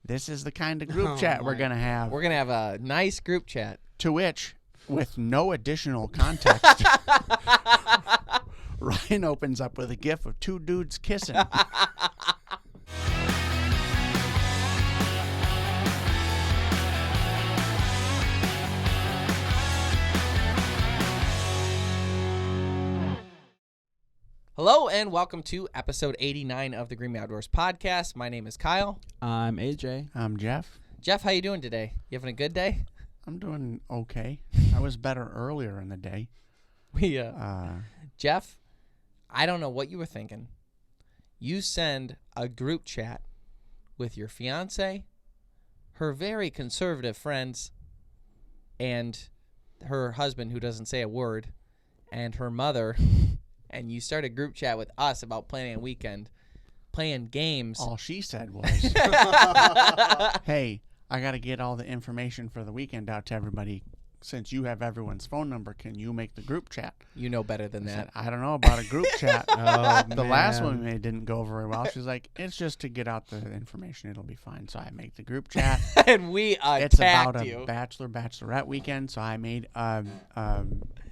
This is the kind of group chat we're going to have. We're going to have a nice group chat. To which, with no additional context, Ryan opens up with a gif of two dudes kissing. Hello and welcome to episode 89 of the Green Outdoors podcast. My name is Kyle. I'm AJ. I'm Jeff. Jeff, how you doing today? You having a good day? I'm doing okay. I was better earlier in the day. Jeff, I don't know what you were thinking. You send a group chat with your fiance, her very conservative friends, and her husband who doesn't say a word, and her mother. And you start a group chat with us about planning a weekend, playing games. All she said was, hey, I got to get all the information for the weekend out to everybody. Since you have everyone's phone number, can you make the group chat? You know better than I that. said, I don't know about a group chat. The last one we made didn't go very well. She's like, it's just to get out the information. It'll be fine. So I make the group chat. And we attacked It's about you. a Bachelor-Bachelorette weekend. So I made a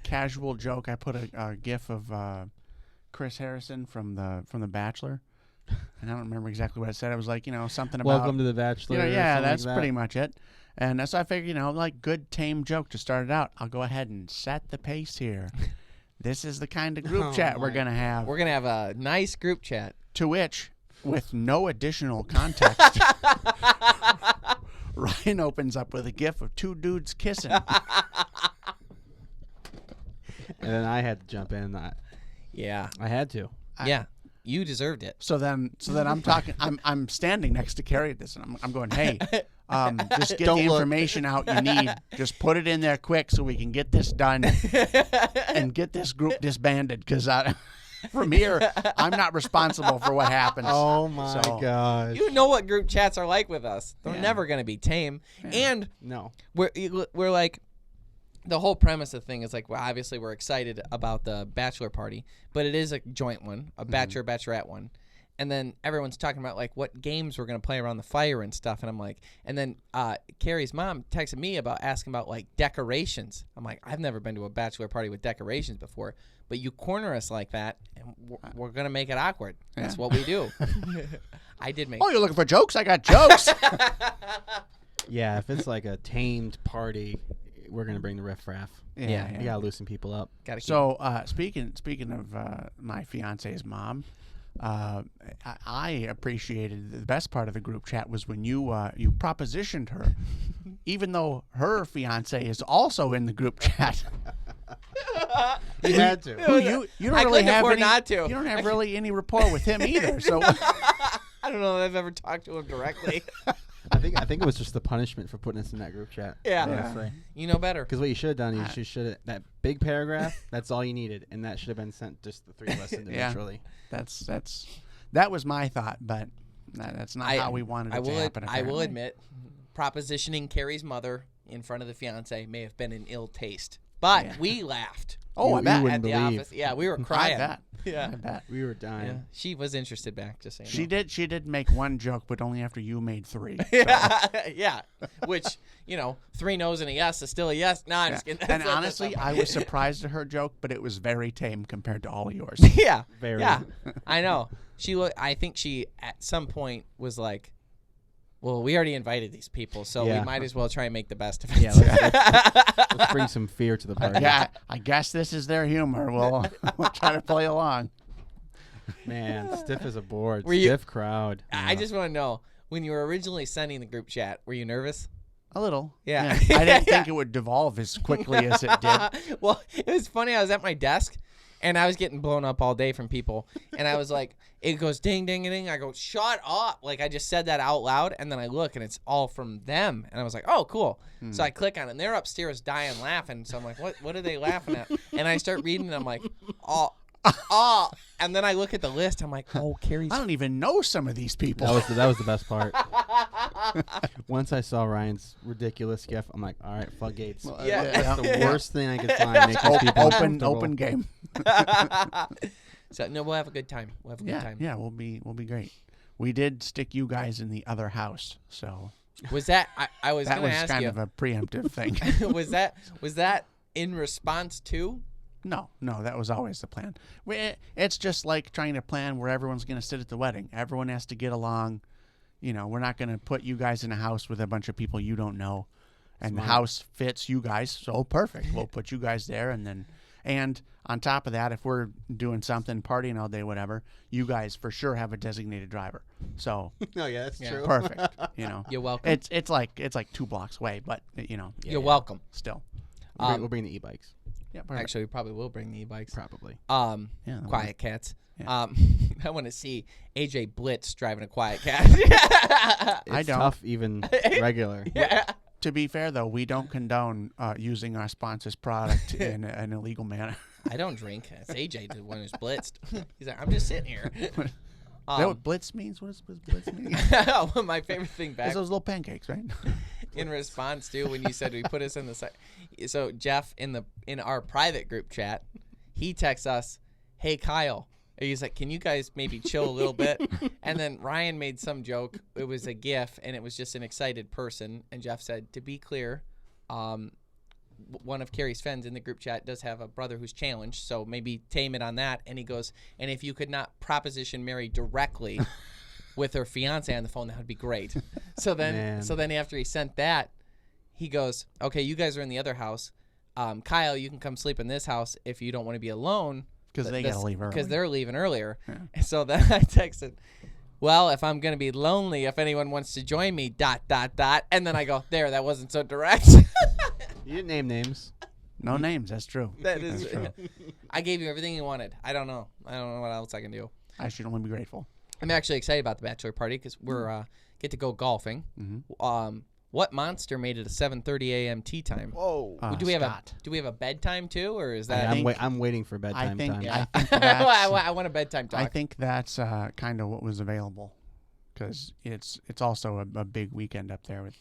casual joke. I put a gif of Chris Harrison from the Bachelor. And I don't remember exactly what I said. I was like, something about Welcome to the Bachelor. yeah, that's like that. pretty much it. And so I figured, like good tame joke to start it out. I'll go ahead and set the pace here. This is the kind of group chat we're going to have. We're going to have a nice group chat. To which, with no additional context, Ryan opens up with a gif of two dudes kissing. And then I had to jump in. Yeah. I had to. Yeah. You deserved it. So then I'm talking. I'm standing next to Carrie at this, and I'm going, hey, just get the information out you need. Just put it in there quick so we can get this done and get this group disbanded. Because from here, I'm not responsible for what happens. Oh my gosh! You know what group chats are like with us. They're never going to be tame. Yeah. And no, we're like. The whole premise of the thing is like, well, obviously we're excited about the bachelor party, but it is a joint one, a bachelorette one. And then everyone's talking about like what games we're going to play around the fire and stuff. And I'm like, and then Carrie's mom texted me about asking about like decorations. I'm like, I've never been to a bachelor party with decorations before, but you corner us like that and we're going to make it awkward. That's what we do. I did make. Oh, you're looking for jokes? I got jokes. Yeah, if it's like a tamed party, we're gonna bring the riffraff. Yeah. You gotta loosen people up. So speaking of my fiance's mom, I appreciated the best part of the group chat was when you propositioned her, even though her fiance is also in the group chat. You had to. You don't really have any. Not to. You don't have really any rapport with him either. So I don't know if I've ever talked to him directly. I think it was just the punishment for putting us in that group chat. Yeah. Honestly. You know better. Because what you should have done is you should have that big paragraph. That's all you needed, and that should have been sent just the three of us individually. That was my thought, but that's not how we wanted it to happen. I will admit, propositioning Carrie's mother in front of the fiance may have been in ill taste, but we laughed. Oh, I bet. At the office. Yeah, we were crying. I bet. Yeah, I bet. We were dying. Yeah. She was interested back. Just saying. She did make one joke, but only after you made three. So. Yeah. Which 3 no's and a yes is still a yes. No, I'm just kidding. And honestly, I was surprised at her joke, but it was very tame compared to all of yours. Yeah. Very. Yeah. I know. I think she at some point was like, well, we already invited these people, so we might as well try and make the best of it. Yeah, let's bring some fear to the party. Yeah, I guess this is their humor. We'll try to play along. Man, stiff as a board. Were you- Stiff crowd. I just want to know, when you were originally sending the group chat, were you nervous? A little. Yeah. I didn't think it would devolve as quickly as it did. Well, it was funny. I was at my desk, and I was getting blown up all day from people. And I was like, it goes ding, ding, ding. I go, shut up. Like, I just said that out loud, and then I look, and it's all from them. And I was like, oh, cool. So I click on it, and they're upstairs dying laughing. So I'm like, what are they laughing at? And I start reading, and I'm like, oh. And then I look at the list. I'm like, oh, Carrie's. I don't even know some of these people. That was the best part. Once I saw Ryan's ridiculous gif, I'm like, all right, floodgates. That's the worst thing I could find. Make these people Open game. So no, we'll have a good time. We'll have a good time. Yeah, we'll be great. we did stick you guys in the other house. So Was that I was that going was to ask kind you. of a preemptive thing. was that in response to? No, that was always the plan. It's just like trying to plan where everyone's going to sit at the wedding. Everyone has to get along. You know, we're not going to put you guys in a house with a bunch of people you don't know. And Smart. the house fits you guys, so perfect. We'll put you guys there, and on top of that, if we're doing something, partying all day, whatever, you guys for sure have a designated driver. So Oh yeah, that's true. perfect. You know, You're welcome. it's like 2 blocks away, but you know, You're welcome. still. We'll bring the e-bikes. Yeah, perfect. Actually, we probably will bring the e-bikes. Probably. Yeah, Quiet cats. Yeah. I want to see AJ Blitz driving a quiet cat. I It's don't. tough, even regular. Yeah. To be fair, though, we don't condone using our sponsor's product in an illegal manner. I don't drink. It's AJ, the one who's blitzed. He's like, I'm just sitting here. Is that what blitz means? What does blitz mean? My favorite thing It's back those little pancakes, right? in response to when you said we put us in the site. So Jeff in our private group chat, he texts us, "Hey Kyle." He's like, "Can you guys maybe chill a little bit?" And then Ryan made some joke. It was a GIF, and it was just an excited person. And Jeff said, "To be clear, one of Carrie's friends in the group chat does have a brother who's challenged, so maybe tame it on that." And he goes, "And if you could not proposition Mary directly with her fiance on the phone, that would be great." So then after he sent that, he goes, "Okay, you guys are in the other house. Kyle, you can come sleep in this house if you don't want to be alone." Because they got to leave early. Because they're leaving earlier. Yeah. And so then I texted, "Well, if I'm going to be lonely, if anyone wants to join me, ... And then I go, there, that wasn't so direct. You didn't name names. No names. That's true. That is That's true. I gave you everything you wanted. I don't know what else I can do. I should only be grateful. I'm actually excited about the bachelor party because we're get to go golfing. Mm-hmm. What monster made it a 7:30 a.m. tea time? Whoa. Do we have a bedtime too, or is that? I'm waiting for bedtime time. Yeah. I think that's, I want a bedtime talk. I think that's kind of what was available, because it's also a big weekend up there with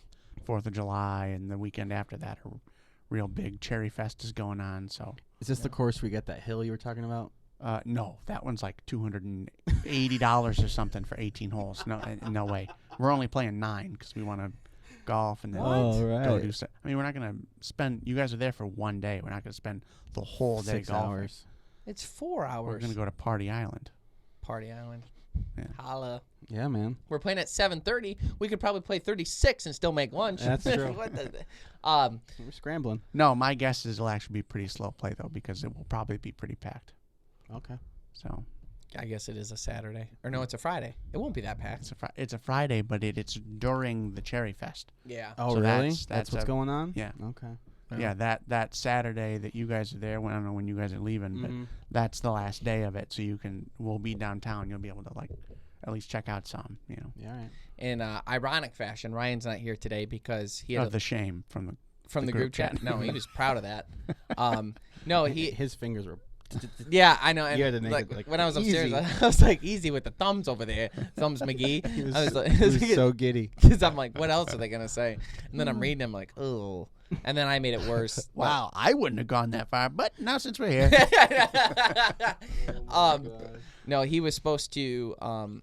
4th of July, and the weekend after that a real big Cherry Fest is going on. So Is this the course we get that hill you were talking about? no, that one's like $280 or something for 18 holes. No way. We're only playing 9 because we want to golf and then go do stuff. I mean, we're not gonna spend. You guys are there for one day. We're not gonna spend the whole day 6 golfing. hours. It's 4 hours. We're gonna go to Party Island. Party Island. Yeah. Holla. Yeah, man. We're playing at 7:30. We could probably play 36 and still make lunch. That's true. We're scrambling. No, my guess is it'll actually be pretty slow play though, because it will probably be pretty packed. Okay. So I guess it is a Saturday. Or no, it's a Friday. It won't be that packed. it's a Friday, but it's during the Cherry Fest. Yeah. Oh, So really? that's That's what's going on? Yeah. Okay. Yeah, that Saturday that you guys are there. I don't know when you guys are leaving, but that's the last day of it. So we'll be downtown. You'll be able to at least check out some. You know. Yeah, all right. In ironic fashion, Ryan's not here today because he had the shame from the group chat. No, he was proud of that. No, his fingers were. Yeah, I know. And You had to make it, like, when I was upstairs, easy. I was like, easy with the thumbs over there. Thumbs McGee. He was, I was like, he was so giddy. because I'm like, what else are they gonna say? And then I'm reading, I'm like, oh. And then I made it worse. Wow, I wouldn't have gone that far, but now since we're here, No, he was supposed to.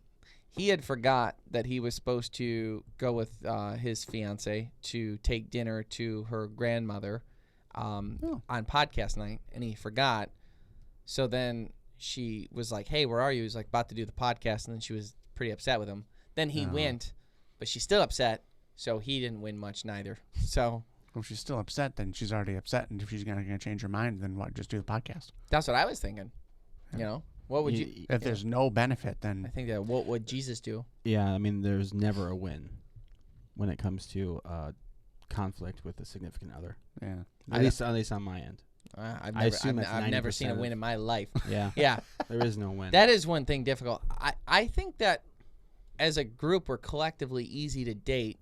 He had forgot that he was supposed to go with his fiance to take dinner to her grandmother on podcast night, and he forgot. So then she was like, "Hey, where are you?" He was like, about to do the podcast, and then she was pretty upset with him. Then he went, but she's still upset, so he didn't win much neither. So if she's still upset, then she's already upset, and if she's gonna change her mind, then what? Just do the podcast. that's what I was thinking. Yeah. You know, what would you? If there's no benefit, I then think that what would Jesus do? Yeah, I mean, there's never a win when it comes to conflict with a significant other. yeah. At least on my end. I've I assume that's never seen a 90% win in my life. Yeah. Yeah, There is no win. that is one thing difficult. I think that as a group we're collectively easy to date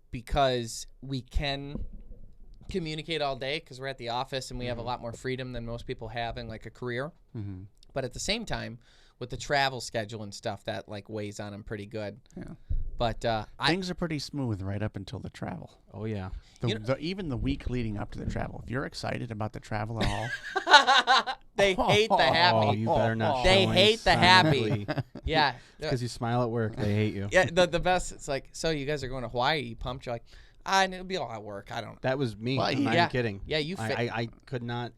because we can communicate all day because we're at the office and we have a lot more freedom than most people have in like a career. Mm-hmm. But at the same time, with the travel schedule and stuff, that like weighs on them pretty good. Yeah. But Things are pretty smooth right up until the travel. Oh, yeah. Even the week leading up to the travel. If you're excited about the travel at all, they hate the happy. Oh, you better not. They show any hate the sign of happy. glee. Yeah. Because you smile at work, they hate you. Yeah, the best. It's like, so you guys are going to Hawaii? Are you pumped? You're like, it'll be all at work. I don't. That was me. Well, I'm not yeah. even kidding. Yeah, you. I could not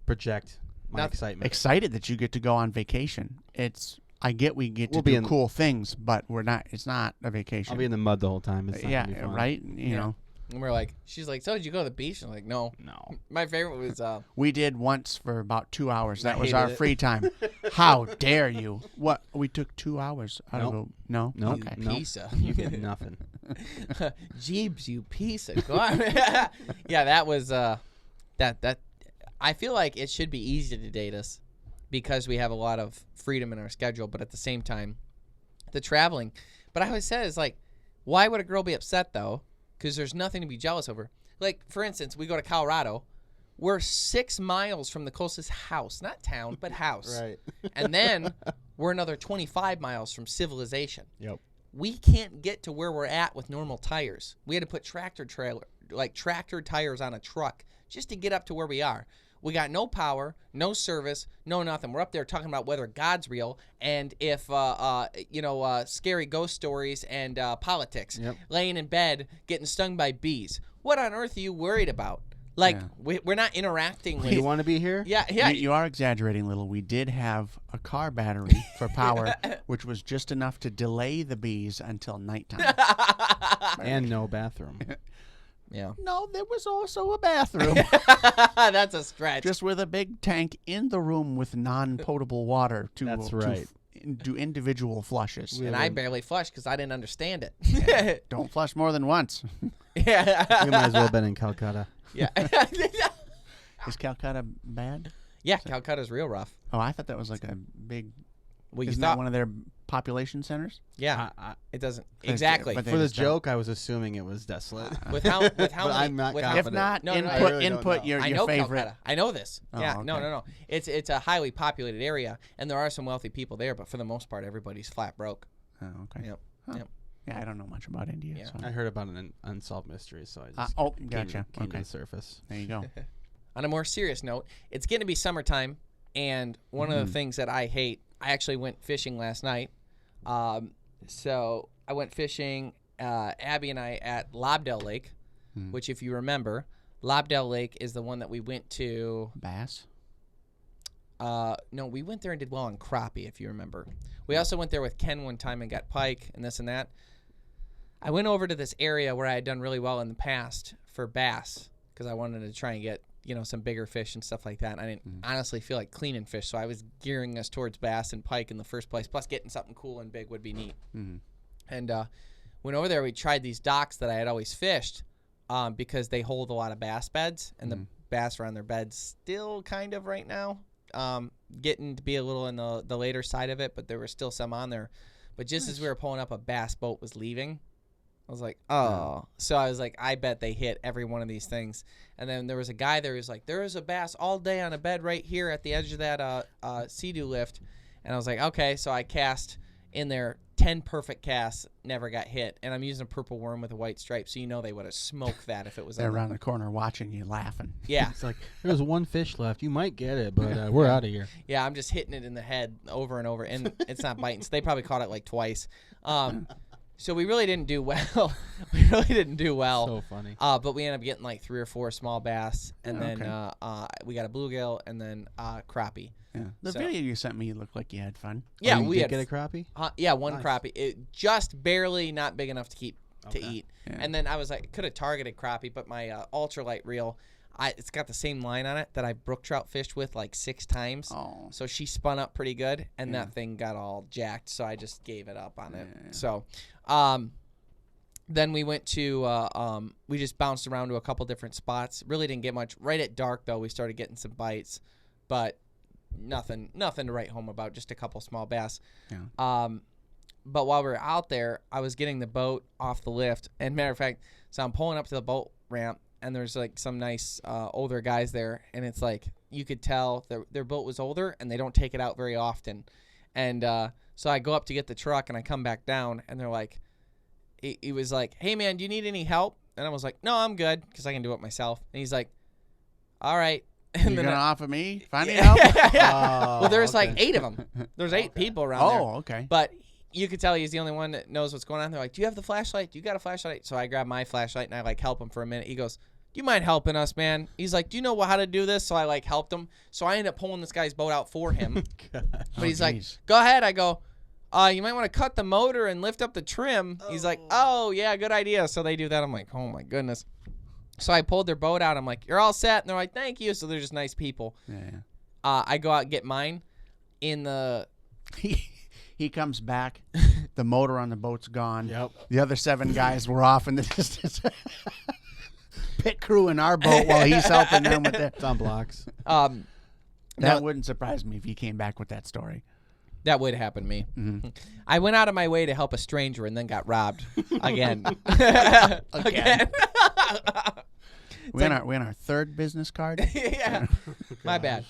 project my excitement. Excited that you get to go on vacation. I get we get to We'll be do in- cool things, but we're not. It's not a vacation. I'll be in the mud the whole time. It's not yeah, gonna be fun. right. You know, And we're like, she's like, so did you go to the beach? And I'm like, no. No. My favorite was we did once for about 2 hours. That I was hated our it. free time. How dare you? What? We took 2 hours out Nope. of no. Nope. Okay. Nope. piece of You get nothing. Jeebs, you piece of garbage. Yeah, that was that. I feel like it should be easy to date us because we have a lot of freedom in our schedule, but at the same time, the traveling. But I always said is like, why would a girl be upset though? Because there's nothing to be jealous over. Like for instance, we go to Colorado. We're 6 miles from the closest house, not town, but house. Right. And then we're another 25 miles from civilization. Yep. We can't get to where we're at with normal tires. We had to put tractor tires on a truck just to get up to where we are. We got no power, no service, no nothing. We're up there talking about whether God's real and if, scary ghost stories and politics. Yep. Laying in bed, getting stung by bees. What on earth are you worried about? Like, Yeah. we're not interacting with... You want to be here? Yeah. You are exaggerating a little. We did have a car battery for power, which was just enough to delay the bees until nighttime. And no bathroom. Yeah. No, there was also a bathroom. That's a stretch. Just with a big tank in the room with non-potable water to, That's right. do individual flushes. And I barely flushed because I didn't understand it. Don't flush more than once. Yeah. We might as well have been in Calcutta. Yeah. Is Calcutta bad? Yeah, Calcutta's real rough. Oh, I thought that was like a big. Well, you Isn't thought that one of their population centers? Yeah, it doesn't exactly. but they For the just don't. joke, I was assuming it was desolate. with how But many, I'm not with how, If confident. not, No, no, I input really don't know. your I know favorite. Calcutta. I know this. Oh, Yeah, no, okay. no. It's a highly populated area, and there are some wealthy people there, but for the most part, everybody's flat broke. Oh, okay. Yep. Huh. Yep. Yeah, I don't know much about India. Yeah. So. I heard about an unsolved mystery, so I just Gotcha. came to Okay, the surface. there you go. On a more serious note, it's going to be summertime, and one of the things that I hate, I actually went fishing last night. So I went fishing, Abby and I, at Lobdell Lake, which if you remember, Lobdell Lake is the one that we went to. Bass. No, we went there and did well on crappie, if you remember. We also went there with Ken one time and got pike and this and that. I went over to this area where I had done really well in the past for bass because I wanted to try and get, some bigger fish and stuff like that. And I didn't honestly feel like cleaning fish, so I was gearing us towards bass and pike in the first place. Plus, getting something cool and big would be neat. Mm-hmm. And went over there. We tried these docks that I had always fished because they hold a lot of bass beds, and the bass are on their beds still kind of right now. Getting to be a little in the later side of it, but there were still some on there. But just as we were pulling up, a bass boat was leaving. I was like, oh. So I was like, I bet they hit every one of these things. And then there was a guy there who was like, there is a bass all day on a bed right here at the edge of that Sea-Doo lift. And I was like, okay. So I cast in there 10 perfect casts, never got hit. And I'm using a purple worm with a white stripe, so they would have smoked that if it was They're on around the corner watching you, laughing. Yeah. It's like, there's one fish left. You might get it, but we're out of here. Yeah, I'm just hitting it in the head over and over, and it's not biting. So they probably caught it like twice. So we really didn't do well. So funny. But we ended up getting like 3 or 4 small bass, and then Okay. we got a bluegill and then crappie. Yeah. The So- video you sent me looked like you had fun. Yeah, you we did had get a crappie? one Nice. crappie. It just barely not big enough to keep to Okay. eat. Yeah. And then I was like, could have targeted crappie, but my ultralight reel, it's got the same line on it that I brook trout fished with like 6 times. Oh. So she spun up pretty good, and Yeah. that thing got all jacked. So I just gave it up on it. Yeah. So, then we went to we just bounced around to a couple different spots. Really didn't get much. Right at dark though, we started getting some bites, but nothing to write home about. Just a couple small bass. Yeah. But while we were out there, I was getting the boat off the lift. And matter of fact, so I'm pulling up to the boat ramp, and there's like some nice older guys there, and it's like you could tell their boat was older, and they don't take it out very often. And so I go up to get the truck, and I come back down, and they're like, he was like, hey man, do you need any help? And I was like, no, I'm good because I can do it myself. And he's like, all right, And You're then gonna offer me finding help? Well, there's like 8 of them. There's 8 people around there. Oh, okay. But you could tell he's the only one that knows what's going on. They're like, "Do you have the flashlight? Do you got a flashlight?" So I grab my flashlight and I like help him for a minute. He goes, "Do you mind helping us, man?" He's like, "Do you know how to do this?" So I like helped him. So I end up pulling this guy's boat out for him. But he's like, "Go ahead." I go, "You might want to cut the motor and lift up the trim." He's like, "Oh yeah, good idea." So they do that. I'm like, "Oh my goodness." So I pulled their boat out. I'm like, "You're all set." And they're like, "Thank you." So they're just nice people. Yeah. I go out and get mine in the. He comes back. The motor on the boat's gone. Yep. The other 7 guys were off in the distance. Pit crew in our boat while he's helping them with their. It's on blocks. That wouldn't surprise me if he came back with that story. That would happen to me. Mm-hmm. I went out of my way to help a stranger and then got robbed again. Again. We're on our 3rd business card. Yeah. My bad.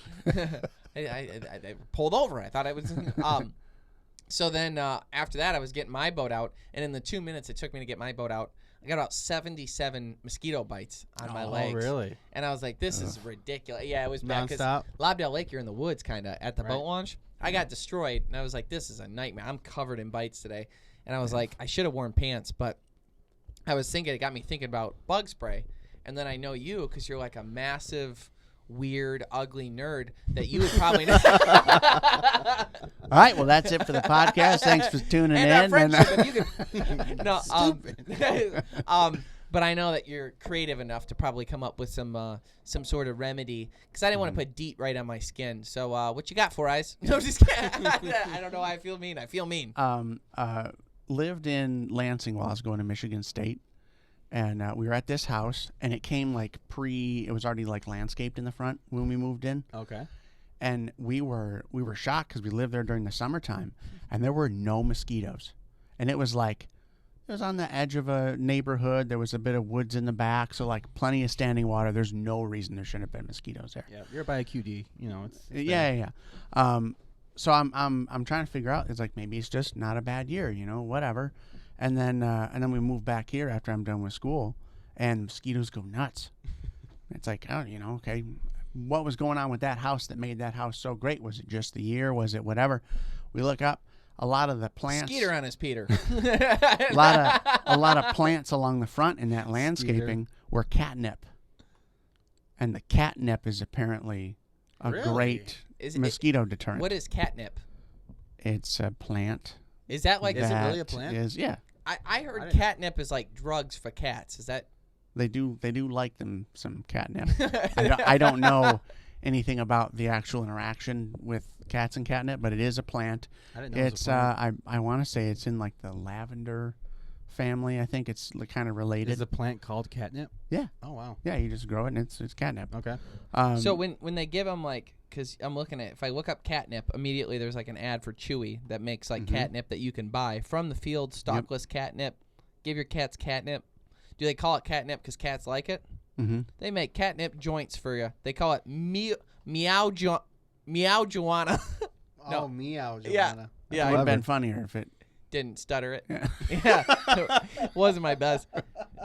I pulled over. I thought I was. So then after that, I was getting my boat out, and in the 2 minutes it took me to get my boat out, I got about 77 mosquito bites on my legs. Oh, really? And I was like, "This is ridiculous." Yeah, it was bad because Nonstop? Lobdell Lake, you're in the woods, kind of at the boat launch. I got destroyed, and I was like, "This is a nightmare." I'm covered in bites today, and I was like, I should have worn pants, but I was thinking, it got me thinking about bug spray, and then I know you because you're like a massive, weird, ugly nerd that you would probably know. All right, well, that's it for the podcast. Thanks for tuning in. Our friendship, if you could, no, but I know that you're creative enough to probably come up with some sort of remedy because I didn't want to put DEET right on my skin. So what you got for eyes? No, just kidding. I don't know why I feel mean. I feel mean. Lived in Lansing while I was going to Michigan State. And we were at this house, and it came like it was already like landscaped in the front when we moved in. Okay. And we were shocked because we lived there during the summertime, and there were no mosquitoes. And it was like, it was on the edge of a neighborhood. There was a bit of woods in the back, so like plenty of standing water. There's no reason there shouldn't have been mosquitoes there. Yeah, you're by a QD, you know. It's yeah. So I'm trying to figure out. It's like maybe it's just not a bad year, you know, whatever. And then we moved back here after I'm done with school, and mosquitoes go nuts. It's like, oh, you know, okay, what was going on with that house that made that house so great? Was it just the year? Was it whatever? We look up a lot of the plants. Skeeter on his Peter. a lot of plants along the front in that landscaping were catnip, and the catnip is apparently a great mosquito deterrent. What is catnip? It's a plant. Is that like? Is it really a plant? Yeah. I heard catnip is like drugs for cats. Is that? They do like them some catnip. I don't know anything about the actual interaction with cats and catnip, but it is a plant. I didn't know It's I want to say it's in like the lavender family. I think it's kind of related. Is a plant called catnip? Yeah. Oh wow. Yeah, you just grow it and it's catnip. Okay. So when they give them like, because I'm looking at, if I look up catnip, immediately there's like an ad for Chewy that makes like catnip that you can buy from the field, stalkless catnip. Give your cats catnip. Do they call it catnip because cats like it? Mm-hmm. They make catnip joints for you. They call it meow Joanna. Oh, meow Joanna. Yeah. Yeah, it would have been funnier if it didn't stutter it. Yeah. It wasn't my best.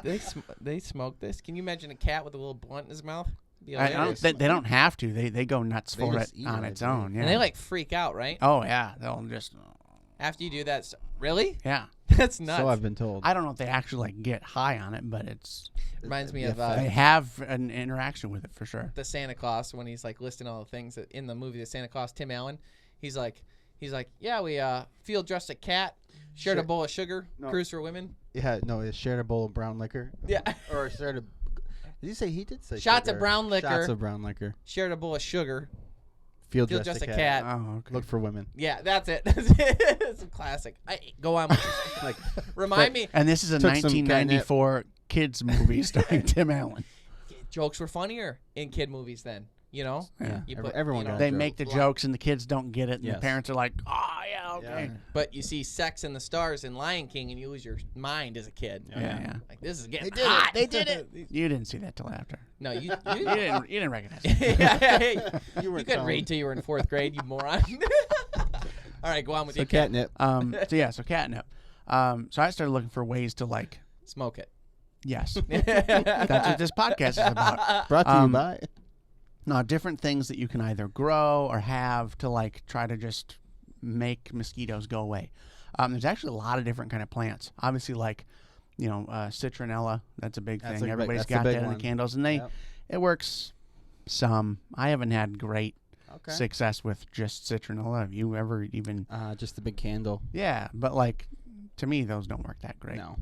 They smoke this. Can you imagine a cat with a little blunt in his mouth? Be hilarious. They don't have to. They go nuts They for it just eat on it, its right? own. Yeah. And they like freak out, right? Oh yeah, they'll just. After you do that, really? Yeah. That's nuts. So I've been told. I don't know if they actually like get high on it, but it's. Reminds me Yeah, of They have an interaction with it for sure. the Santa Claus when he's like listing all the things that in the movie The Santa Claus. Tim Allen, he's like, yeah, we field dressed a cat, shared a bowl of sugar, cruise for women. Yeah, no, it shared a bowl of brown liquor. Yeah. Or shared a. Did you say he did say Shots sugar? of brown liquor. Shots of brown liquor. Shared a bowl of sugar. Field Field dressed dressed a a cat. cat. Oh, okay. Look for women. Yeah, that's it. It's a classic. Go on. With this. Like Remind me. And this is a Took some 1994 kids movie starring Tim Allen. Jokes were funnier in kid movies then. You know. Yeah. You Everyone got a They joke. make the jokes and the kids don't get it, and Yes. the parents are like, "Oh yeah, okay." Yeah. But you see Sex and the Stars in Lion King, and you lose your mind as a kid. Yeah. Like this is getting They did hot. it. They did it. You didn't see that till after. No, you You didn't recognize it. yeah, You were you couldn't read till you were in 4th grade, you moron. All right, go on with So your catnip. So catnip. So I started looking for ways to like. Smoke it. Yes, that's what this podcast is about. Brought to you by. No, different things that you can either grow or have to like try to just make mosquitoes go away. There's actually a lot of different kind of plants. Obviously, like citronella. That's a big thing. Everybody's got that in the candles, and it works. Some. I haven't had great success with just citronella. Have you ever even? Just the big candle. Yeah, but like to me, those don't work that great. No.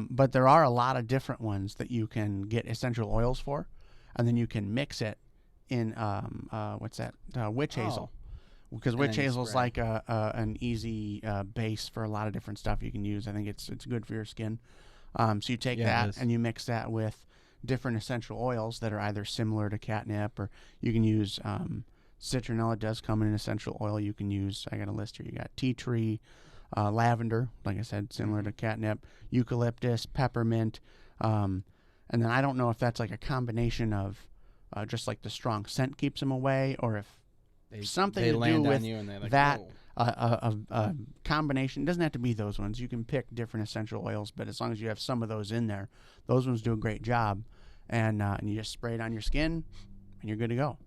But there are a lot of different ones that you can get essential oils for, and then you can mix it in witch hazel, because witch hazel is like an easy base for a lot of different stuff you can use. I think it's good for your skin. So you take that and you mix that with different essential oils that are either similar to catnip, or you can use citronella. Does come in an essential oil. You can use. I got a list here. You got tea tree. Lavender, like I said, similar to catnip, eucalyptus, peppermint, and then I don't know if that's like a combination of just like the strong scent keeps them away, or if something to do with that. A combination. It doesn't have to be those ones. You can pick different essential oils, but as long as you have some of those in there, those ones do a great job, and you just spray it on your skin, and you're good to go.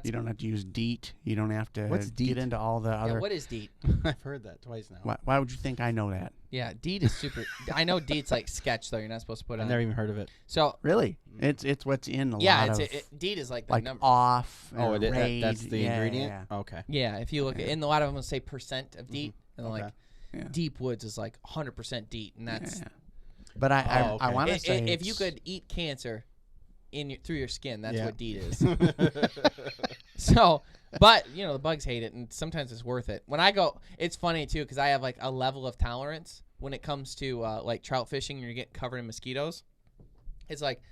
You don't have to use Deet. You don't have to get into all the other. What is Deet? I've heard that twice now. Why would you think I know that? Yeah, Deet is super. I know Deet's like sketch though. You're not supposed to put it. I've never even heard of it. So really, it's what's in a lot of. Yeah, Deet is like the like number. off. Oh, that's the ingredient. Yeah. Okay. Yeah, if you look at, and a lot of them will say percent of Deet, and like Deep Woods is like 100% Deet, and that's. Yeah. But I want to say if you could eat cancer through your skin, that's what Deet is. So, but the bugs hate it, and sometimes it's worth it. When I go, it's funny too because I have like a level of tolerance when it comes to like trout fishing, and you're getting covered in mosquitoes. It's like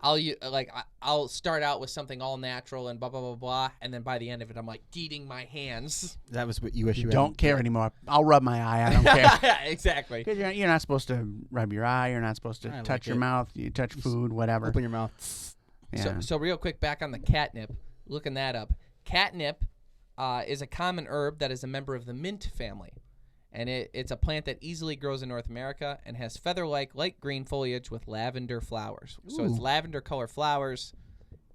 I'll start out with something all natural and blah blah blah blah, and then by the end of it, I'm like eating my hands. That was what you wish you don't care anymore. I'll rub my eye. I don't care. Yeah, exactly. Because you're not supposed to rub your eye. You're not supposed to touch your mouth. You touch food, whatever. Open your mouth. Yeah. So real quick, back on the catnip. Looking that up. Catnip is a common herb that is a member of the mint family. And it's a plant that easily grows in North America and has feather-like light green foliage with lavender flowers. Ooh. So it's lavender color flowers,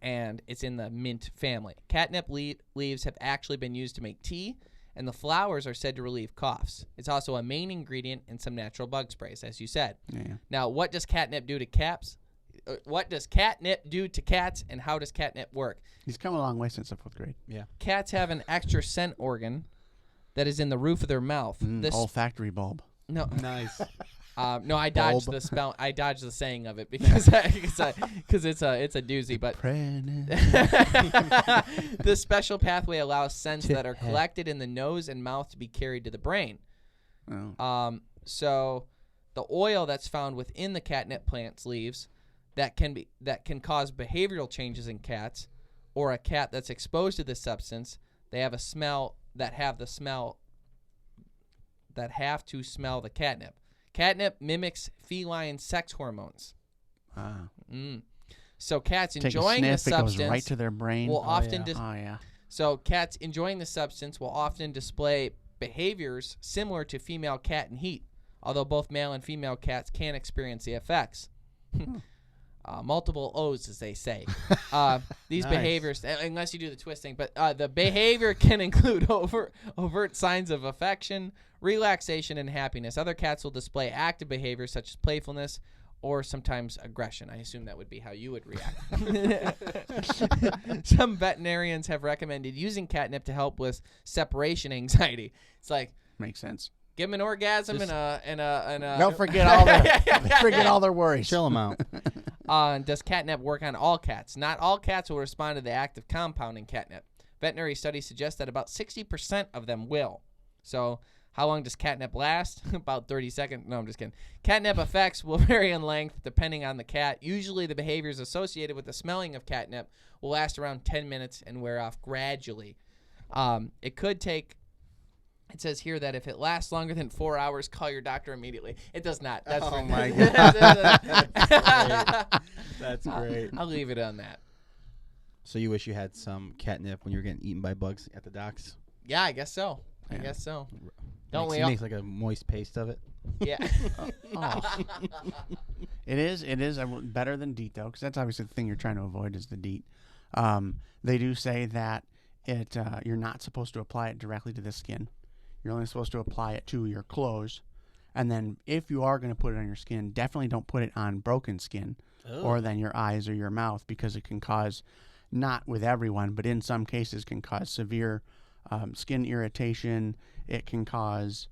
and it's in the mint family. Catnip leaves have actually been used to make tea, and the flowers are said to relieve coughs. It's also a main ingredient in some natural bug sprays, as you said. Yeah. Now, what does catnip do to cats? What does catnip do to cats, and how does catnip work? He's come a long way since the 4th grade. Yeah. Cats have an extra scent organ that is in the roof of their mouth. This olfactory bulb. No. Nice. No, I dodged the spell. I dodged the saying of it because it's a doozy. But the special pathway allows scents that are collected in the nose and mouth to be carried to the brain. Oh. So the oil that's found within the catnip plant's leaves that can cause behavioral changes in cats, or a cat that's exposed to this substance, they have a smell that have to smell the catnip. Catnip mimics feline sex hormones. Ah. So cats Take enjoying a the sniff, substance it goes right to their brain. will often So cats enjoying the substance will often display behaviors similar to female cat in heat, although both male and female cats can experience the effects. Multiple O's, as they say. These behaviors, unless you do the twisting, but the behavior can include overt signs of affection, relaxation, and happiness. Other cats will display active behaviors such as playfulness or sometimes aggression. I assume that would be how you would react. Some veterinarians have recommended using catnip to help with separation anxiety. It's like, makes sense. Give them an orgasm and a. Don't forget all their worries. Chill them out. Does catnip work on all cats? Not all cats will respond to the active compound in catnip. Veterinary studies suggest that about 60% of them will. So how long does catnip last? About 30 seconds. No, I'm just kidding. Catnip effects will vary in length depending on the cat. Usually the behaviors associated with the smelling of catnip will last around 10 minutes and wear off gradually. It could take... It says here that if it lasts longer than 4 hours, call your doctor immediately. It does not. That's my God. That's great. I'll leave it on that. So you wish you had some catnip when you were getting eaten by bugs at the docks? Yeah, I guess so. I guess so. Don't we? Makes like a moist paste of it. Yeah. It is better than Deet, though, because that's obviously the thing you're trying to avoid is the Deet. They do say that you're not supposed to apply it directly to the skin. You're only supposed to apply it to your clothes. And then if you are going to put it on your skin, definitely don't put it on broken skin or then your eyes or your mouth, because it can cause, not with everyone, but in some cases can cause severe skin irritation. It can cause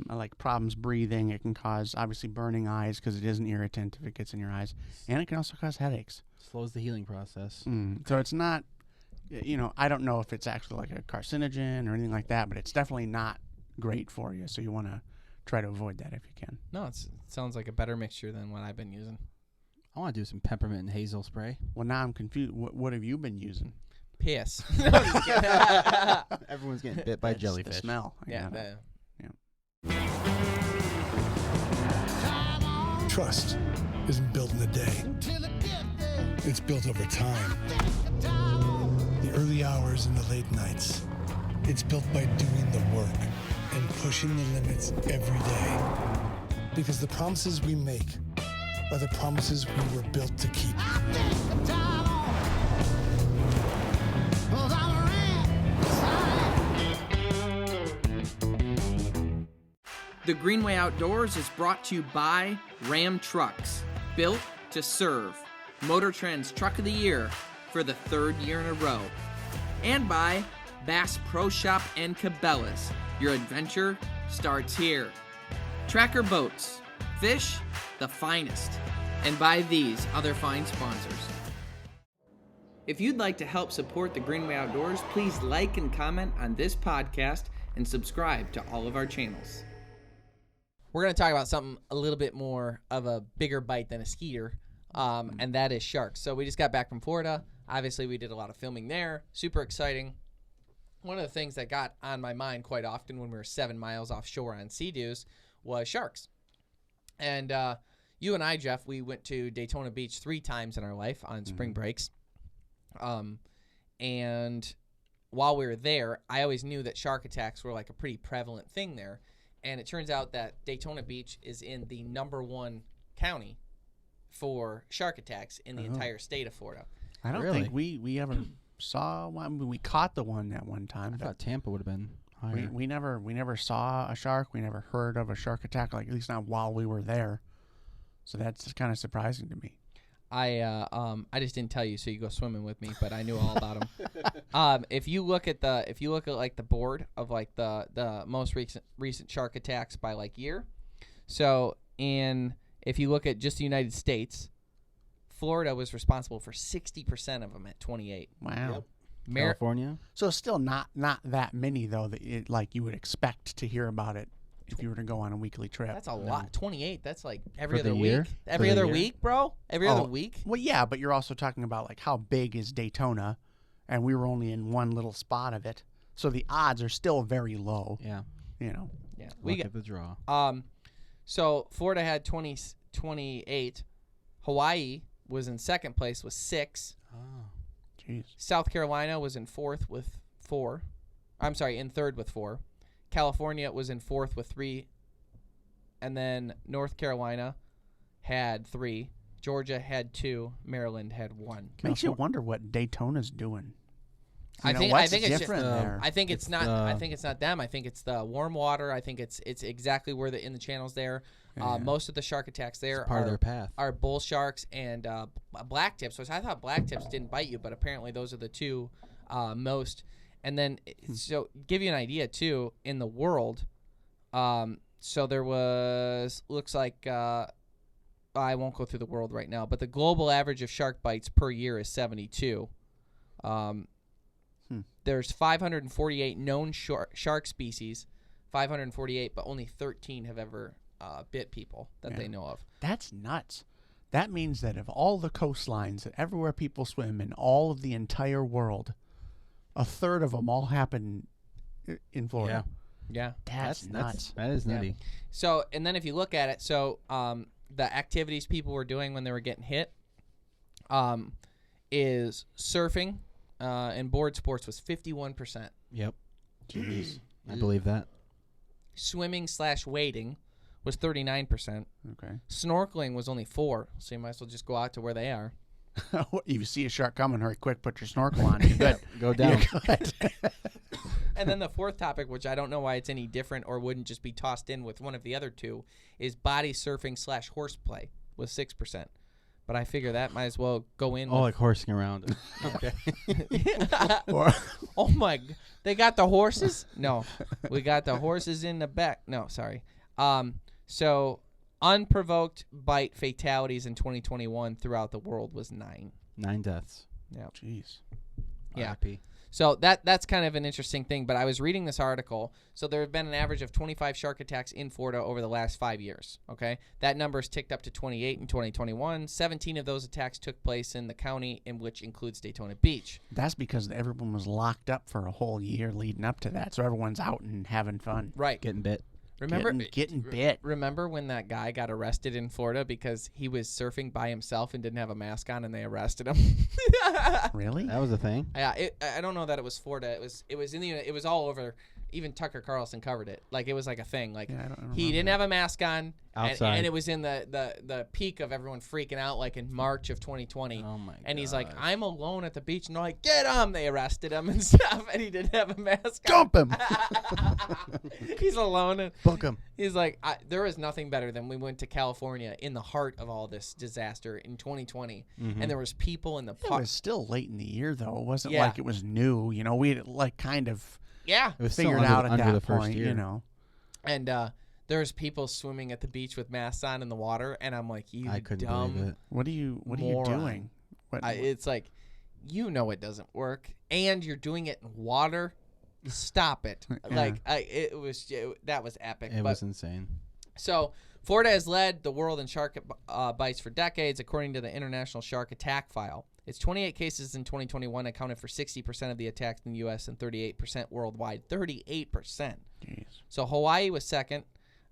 like problems breathing. It can cause obviously burning eyes because it is an irritant if it gets in your eyes. And it can also cause headaches. Slows the healing process. So it's not, I don't know if it's actually like a carcinogen or anything like that, but it's definitely not great for you. So you want to try to avoid that if you can. No, it sounds like a better mixture than what I've been using. I want to do some peppermint and hazel spray. Well, now I'm confused. What have you been using? Piss. Everyone's getting bit by jellyfish. The smell. Yeah. Trust isn't built in a day. It's built over time. The early hours and the late nights. It's built by doing the work and pushing the limits every day. Because the promises we make are the promises we were built to keep. The Greenway Outdoors is brought to you by Ram Trucks, built to serve. Motor Trend's Truck of the Year for the 3rd year in a row. And by Bass Pro Shop and Cabela's. Your adventure starts here. Tracker Boats, fish the finest. And by these other fine sponsors. If you'd like to help support the Greenway Outdoors, please like and comment on this podcast and subscribe to all of our channels. We're going to talk about something a little bit more of a bigger bite than a skeeter, and that is sharks. So we just got back from Florida. Obviously, we did a lot of filming there. Super exciting. One of the things that got on my mind quite often when we were 7 miles offshore on Sea-Doos was sharks. And you and I, Jeff, we went to Daytona Beach 3 times in our life on spring breaks. And while we were there, I always knew that shark attacks were like a pretty prevalent thing there. And it turns out that Daytona Beach is in the #1 county for shark attacks in the entire state of Florida. I don't think we ever saw one. We caught the one at one time. I thought Tampa would have been higher. We never saw a shark. We never heard of a shark attack, like at least not while we were there. So that's kind of surprising to me. I just didn't tell you, so you go swimming with me, but I knew all about them. If you look at like the board of like the most recent shark attacks by like year, so if you look at just the United States, Florida was responsible for 60% of them at 28. Wow. Yep. California. So still not that many though that like you would expect to hear about it if you were to go on a weekly trip. That's a lot. 28. That's like every For the other year? week. Every For the other year? week, bro. Every other week. Well, yeah, but you're also talking about like how big is Daytona, and we were only in one little spot of it, so the odds are still very low. Yeah. Yeah. Look at the draw. So Florida had 28. Hawaii was in second place with 6. Oh. Jeez. South Carolina was in fourth with 4. I'm sorry, in third with 4. California was in fourth with 3. And then North Carolina had 3. Georgia had 2. Maryland had 1. Makes you wonder what Daytona's doing. I think what's it's just, different there? I think it's not them. I think it's the warm water. I think it's exactly where in the channels there. Yeah. Most of the shark attacks there It's part of their path. are bull sharks and black tips. So I thought black tips didn't bite you, but apparently those are the 2 most. And then, so give you an idea too, in the world, so there was, looks like, I won't go through the world right now, but the global average of shark bites per year is 72. There's 548 known shark species, 548, but only 13 have ever bit people that they know of. That's nuts. That means that of all the coastlines, that everywhere people swim in all of the entire world, a third of them all happen in Florida. Yeah. That's nuts. That is nutty. So, and then if you look at it, so the activities people were doing when they were getting hit is surfing and board sports was 51%. Yep. Jeez. I believe that. Swimming/wading was 39%. Okay. Snorkeling was only 4%, so you might as well just go out to where they are. You see a shark coming, hurry quick, put your snorkel on. You're good. Go down. You're good. And then the fourth topic, which I don't know why it's any different or wouldn't just be tossed in with one of the other two, is body surfing / horseplay with 6%. But I figure that might as well go in. Oh, like horsing around. Okay. Oh my! They got the horses? No, we got the horses in the back. No, sorry. So unprovoked bite fatalities in 2021 throughout the world was 9. 9 deaths. Yeah. Jeez. Yeah. RIP. So that's kind of an interesting thing. But I was reading this article. So there have been an average of 25 shark attacks in Florida over the last 5 years. Okay, that number has ticked up to 28 in 2021. 17 of those attacks took place in the county, in which includes Daytona Beach. That's because everyone was locked up for a whole year leading up to that, so everyone's out and having fun. Right. Getting bit. Remember getting bit. Remember when that guy got arrested in Florida because he was surfing by himself and didn't have a mask on, and they arrested him? Really? That was a thing. Yeah, I don't know that it was Florida. It was all over. Even Tucker Carlson covered it. Like, it was like a thing. Like, Yeah, I don't he didn't have a mask on, Outside. and it was in the peak of everyone freaking out, like in March of 2020. Oh my god. And he's like, I'm alone at the beach, and they're like, get him! They arrested him and stuff, and he didn't have a mask on. Jump him. He's alone, and book him. he's like, there is nothing better than we went to California in the heart of all this disaster in 2020, and there was people in the It park. was still late in the year, though. It wasn't Yeah. like it was new. You know, we had like kind of Yeah, It was still figured out at under that the first point. year. You know, and there's people swimming at the beach with masks on in the water, and I'm like, you I couldn't dumb. believe it. what are you Moron. doing? What, It's like, you know it doesn't work, and you're doing it in water. Stop it! Yeah. That was epic. It but, was insane. So Florida has led the world in shark bites for decades, according to the International Shark Attack File. Its 28 cases in 2021 accounted for 60% of the attacks in the U.S. and 38% worldwide. 38%. Jeez. So Hawaii was second,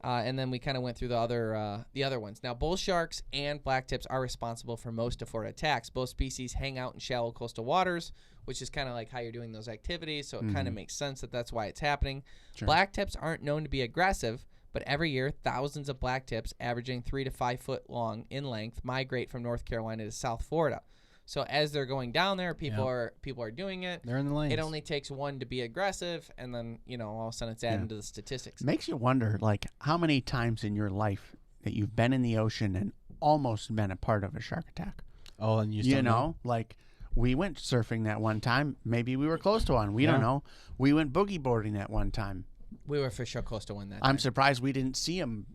and then we kind of went through the other ones. Now, bull sharks and blacktips are responsible for most of Florida attacks. Both species hang out in shallow coastal waters, which is kind of like how you're doing those activities, so it kind of makes sense that that's why it's happening. Sure. Blacktips aren't known to be aggressive, but every year, thousands of blacktips, averaging 3 to 5 foot long in length, migrate from North Carolina to South Florida. So as they're going down there, people are doing it. They're in the lanes. It only takes one to be aggressive, and then, all of a sudden it's adding to the statistics. Makes you wonder, like, how many times in your life that you've been in the ocean and almost been a part of a shark attack. Oh, and You know, like, we went surfing that one time. Maybe we were close to one. We don't know. We went boogie boarding that one time. We were for sure close to one that I'm time. surprised we didn't see them,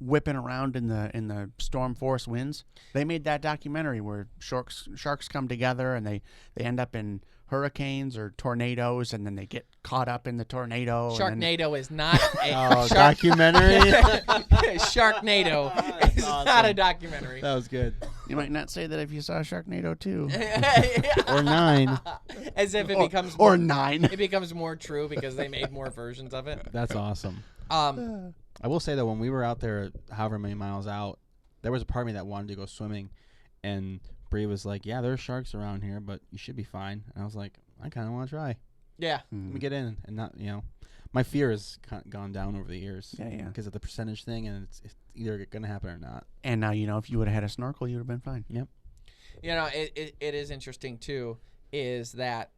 whipping around in the storm force winds. They made that documentary where sharks come together and they end up in hurricanes or tornadoes, and then they get caught up in the tornado. Sharknado is not a documentary. Sharknado is not a documentary. That was good. You might not say that if you saw Sharknado 2. Or 9. As if it becomes or 9. It becomes more true because they made more versions of it. That's awesome. Um, I will say that when we were out there, however many miles out, there was a part of me that wanted to go swimming, and Bree was like, "Yeah, there's sharks around here, but you should be fine." And I was like, "I kind of want to try. yeah. Let me get in and not, my fear has gone down over the years. Yeah. Because of the percentage thing, and it's either going to happen or not. And now, if you would have had a snorkel, you would have been fine. Yep. It is interesting too, is that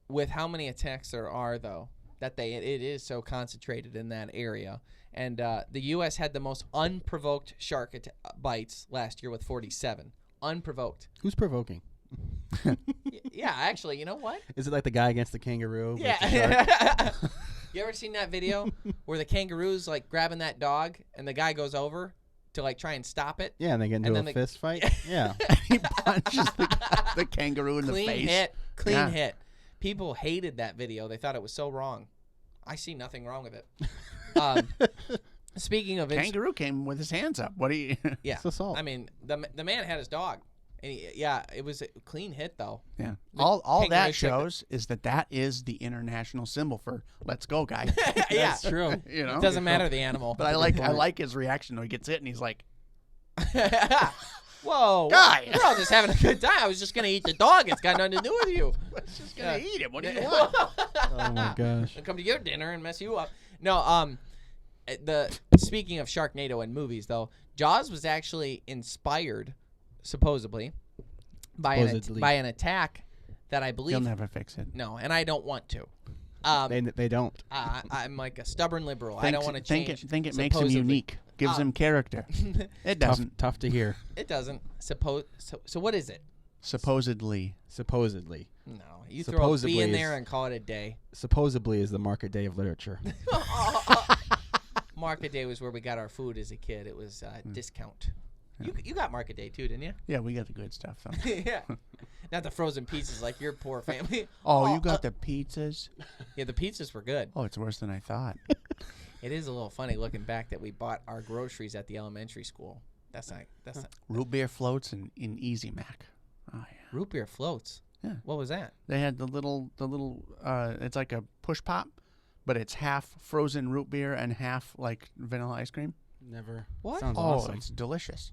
with how many attacks there are, though, that it is so concentrated in that area. And the U.S. had the most unprovoked shark bites last year with 47. Unprovoked. Who's provoking? Yeah, actually, you know what? Is it like the guy against the kangaroo? Yeah. You ever seen that video where the kangaroo's like grabbing that dog and the guy goes over to like try and stop it? Yeah, and they get into a fist fight? Yeah. He punches the kangaroo in the face. Clean hit. People hated that video. They thought it was so wrong. I see nothing wrong with it. Speaking of Kangaroo came with his hands up. What do you? yeah, It's assault. I mean, the man had his dog, and it was a clean hit though. Yeah. The All kangaroo that took shows is that is the international symbol for "Let's go, guy." Yeah, That's true. It doesn't matter the animal. But I like his reaction when he gets hit and he's like, Whoa, Guy! we're all just having a good time. I was just gonna eat the dog. It's got nothing to do with you. "I'm just gonna eat him. What do you want? want?" Oh, my gosh. I'll come to your dinner and mess you up. No, speaking of Sharknado and movies, though, Jaws was actually inspired, supposedly, by an attack that I believe You'll never fix it. No, and I don't want to. They don't. I'm like a stubborn liberal. I don't want to change. Think it makes him unique. Gives him character. It doesn't. Tough to hear. It doesn't. So what is it? Supposedly. No, you throw a B in there and call it a day. Supposedly is the market day of literature. Market day was where we got our food as a kid. It was discount. Yeah. You got market day too, didn't you? Yeah, we got the good stuff though. Yeah, not the frozen pizzas like your poor family. You got the pizzas? Yeah, the pizzas were good. Oh, it's worse than I thought. It is a little funny looking back that we bought our groceries at the elementary school. That's not root beer floats in Easy Mac. Oh yeah. Root beer floats. Yeah. What was that? They had the little it's like a push pop, but it's half frozen root beer and half like vanilla ice cream. Never. What? Sounds awesome. It's delicious.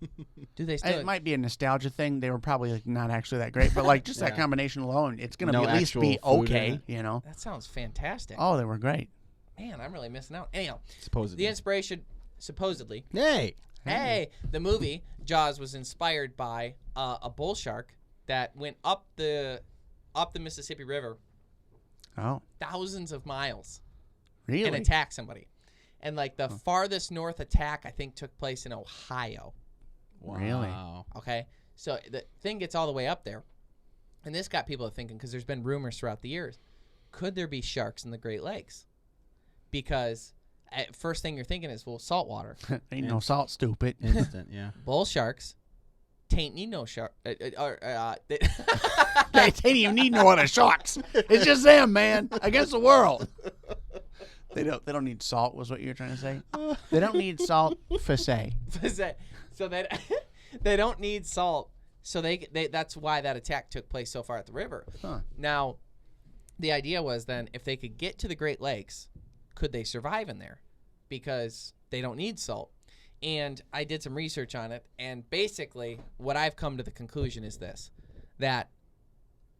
Do they still? It might be a nostalgia thing. They were probably like not actually that great, but like just that combination alone, it's gonna be at least be okay. You know. That sounds fantastic. Oh, they were great. Man, I'm really missing out. Anyhow, supposedly the inspiration, supposedly. Hey, the movie Jaws was inspired by a bull shark that went up the Mississippi River. Oh. Thousands of miles. Really? And attacked somebody. And like the farthest north attack, I think, took place in Ohio. Wow. Really? Okay. So the thing gets all the way up there. And this got people thinking, because there's been rumors throughout the years, could there be sharks in the Great Lakes? Because first thing you're thinking is, well, saltwater. Ain't no salt, stupid. Instant, yeah. Bull sharks. Tain't need no shark. They ain't even need no other sharks. It's just them, man, against the world. They don't need salt, was what you were trying to say? They don't need salt for say. So they don't need salt. So they that's why that attack took place so far at the river. Huh. Now, the idea was then if they could get to the Great Lakes, could they survive in there? Because they don't need salt. And I did some research on it, and basically what I've come to the conclusion is this, that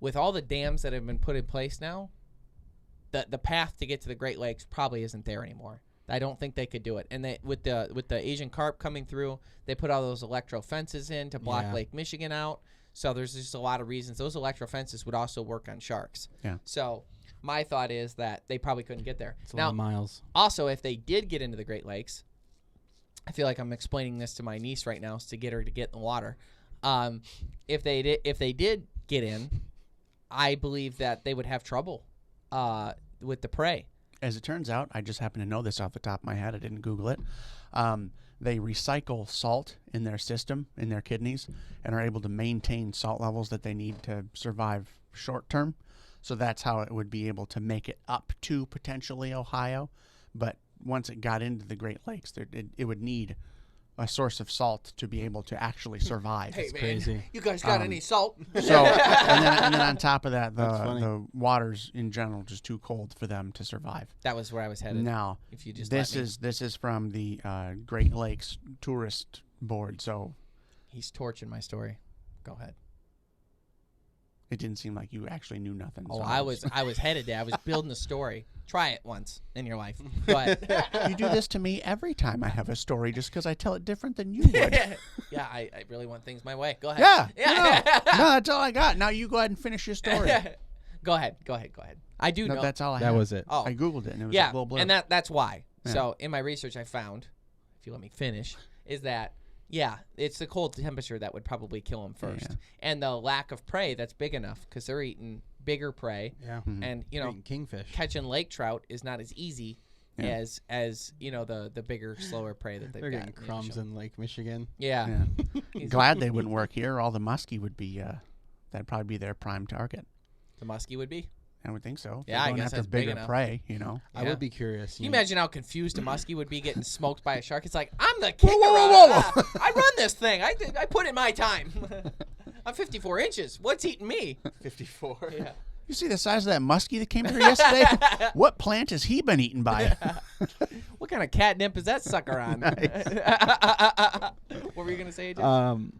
with all the dams that have been put in place now, the path to get to the Great Lakes probably isn't there anymore. I don't think they could do it. And with the Asian carp coming through, they put all those electro fences in to block Lake Michigan out. So there's just a lot of reasons. Those electro fences would also work on sharks. Yeah. So my thought is that they probably couldn't get there. It's a lot of miles. Also, if they did get into the Great Lakes, I feel like I'm explaining this to my niece right now to get her to get in the water. If they did get in, I believe that they would have trouble with the prey. As it turns out, I just happen to know this off the top of my head. I didn't Google it. They recycle salt in their system, in their kidneys, and are able to maintain salt levels that they need to survive short term. So that's how it would be able to make it up to potentially Ohio. But once it got into the Great Lakes, it would need a source of salt to be able to actually survive. Hey, It's man, crazy. you guys got any salt? So, and then on top of that, the waters in general just too cold for them to survive. That was where I was headed. Now, if you just this is from the Great Lakes Tourist Board. So he's torching my story. Go ahead. it didn't seem like you actually knew nothing. Oh, so I was headed there. I was building a story. Try it once in your life. But you do this to me every time I have a story, just because I tell it different than you would. yeah, I really want things my way. Go ahead. Yeah. No, that's all I got. Now you go ahead and finish your story. Go ahead. I do know. That's all I That had. was it. Oh. I Googled it, and it was a Yeah, little blurb. and that's why. Yeah. So in my research I found, if you let me finish, is that, yeah, it's the cold temperature that would probably kill them first. Yeah. And the lack of prey that's big enough, because they're eating bigger prey. Yeah. And, you know, Eating kingfish. catching lake trout is not as easy as you know, the bigger, slower prey that they've They're got. getting crumbs in Lake Michigan. Yeah. Yeah. Glad they wouldn't work here. All the muskie would be, that'd probably be their prime target. The muskie would be. I would think so. Yeah, I Going guess after that's big bigger enough. prey, you know. I would be curious. Can you imagine how confused a muskie would be getting smoked by a shark? It's like, I'm the king whoa, around. I run this thing. I put in my time. I'm 54 inches. What's eating me? 54. Yeah. You see the size of that muskie that came here yesterday? What plant has he been eaten by? What kind of catnip is that sucker on? What were you gonna say, AJ?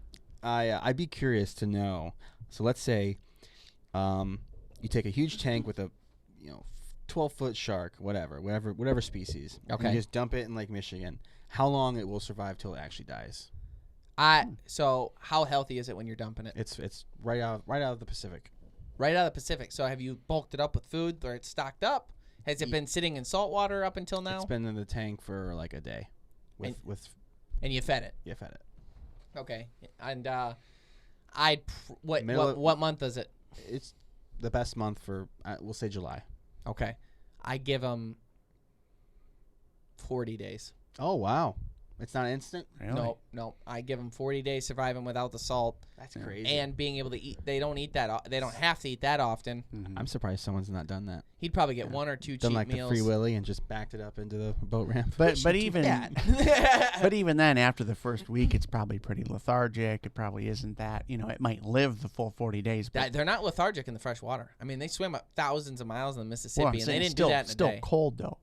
I'd be curious to know. So let's say, you take a huge tank with a, 12-foot shark, whatever species. Okay. And you just dump it in Lake Michigan. How long it will survive till it actually dies? So how healthy is it when you're dumping it? It's right out of the Pacific. Right out of the Pacific. So have you bulked it up with food or it's stocked up? Has it been sitting in salt water up until now? It's been in the tank for like a day. And you fed it. You fed it. Okay. And what month is it? It's the best month for we'll say July. Okay. I give them 40 days. Oh wow. It's not instant? Really? No. I give them 40 days surviving without the salt. That's crazy. And being able to eat. They don't eat that. They don't have to eat that often. Mm-hmm. I'm surprised someone's not done that. He'd probably get 1 or 2 Done cheat like meals. the Free Willy and just backed it up into the boat ramp. But even that. but even then, after the first week, it's probably pretty lethargic. It probably isn't that. It might live the full 40 days. But They're not lethargic in the fresh water. I mean, they swim up thousands of miles in the Mississippi, well, I'm and saying they didn't still, do that in a still day. cold though.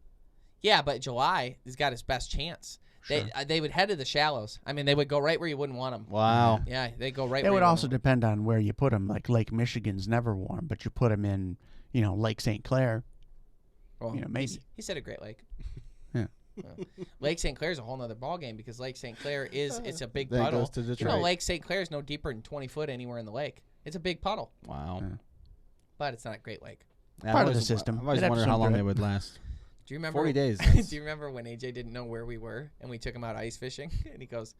Yeah, but July has got his best chance. Sure. They would head to the shallows. I mean, they would go right where you wouldn't want them. Wow. Yeah, they go right. It where would you also wouldn't depend on where you put them. Like Lake Michigan's never warm, but you put them in, Lake St. Clair. want 'em. Well, maybe. he said a Great Lake. Yeah. Lake St. Clair's a whole nother ballgame because Lake St. Clair it's a big That puddle. goes to Detroit. Lake St. Clair is no deeper than 20 foot anywhere in the lake. It's a big puddle, Wow. Yeah. but it's not a Great Lake. Yeah, Part I've of the always- system. I've always It had wondered to how swim long through they it. would last. Do you remember 40 days. Do you remember when AJ didn't know where we were and we took him out ice fishing and he goes,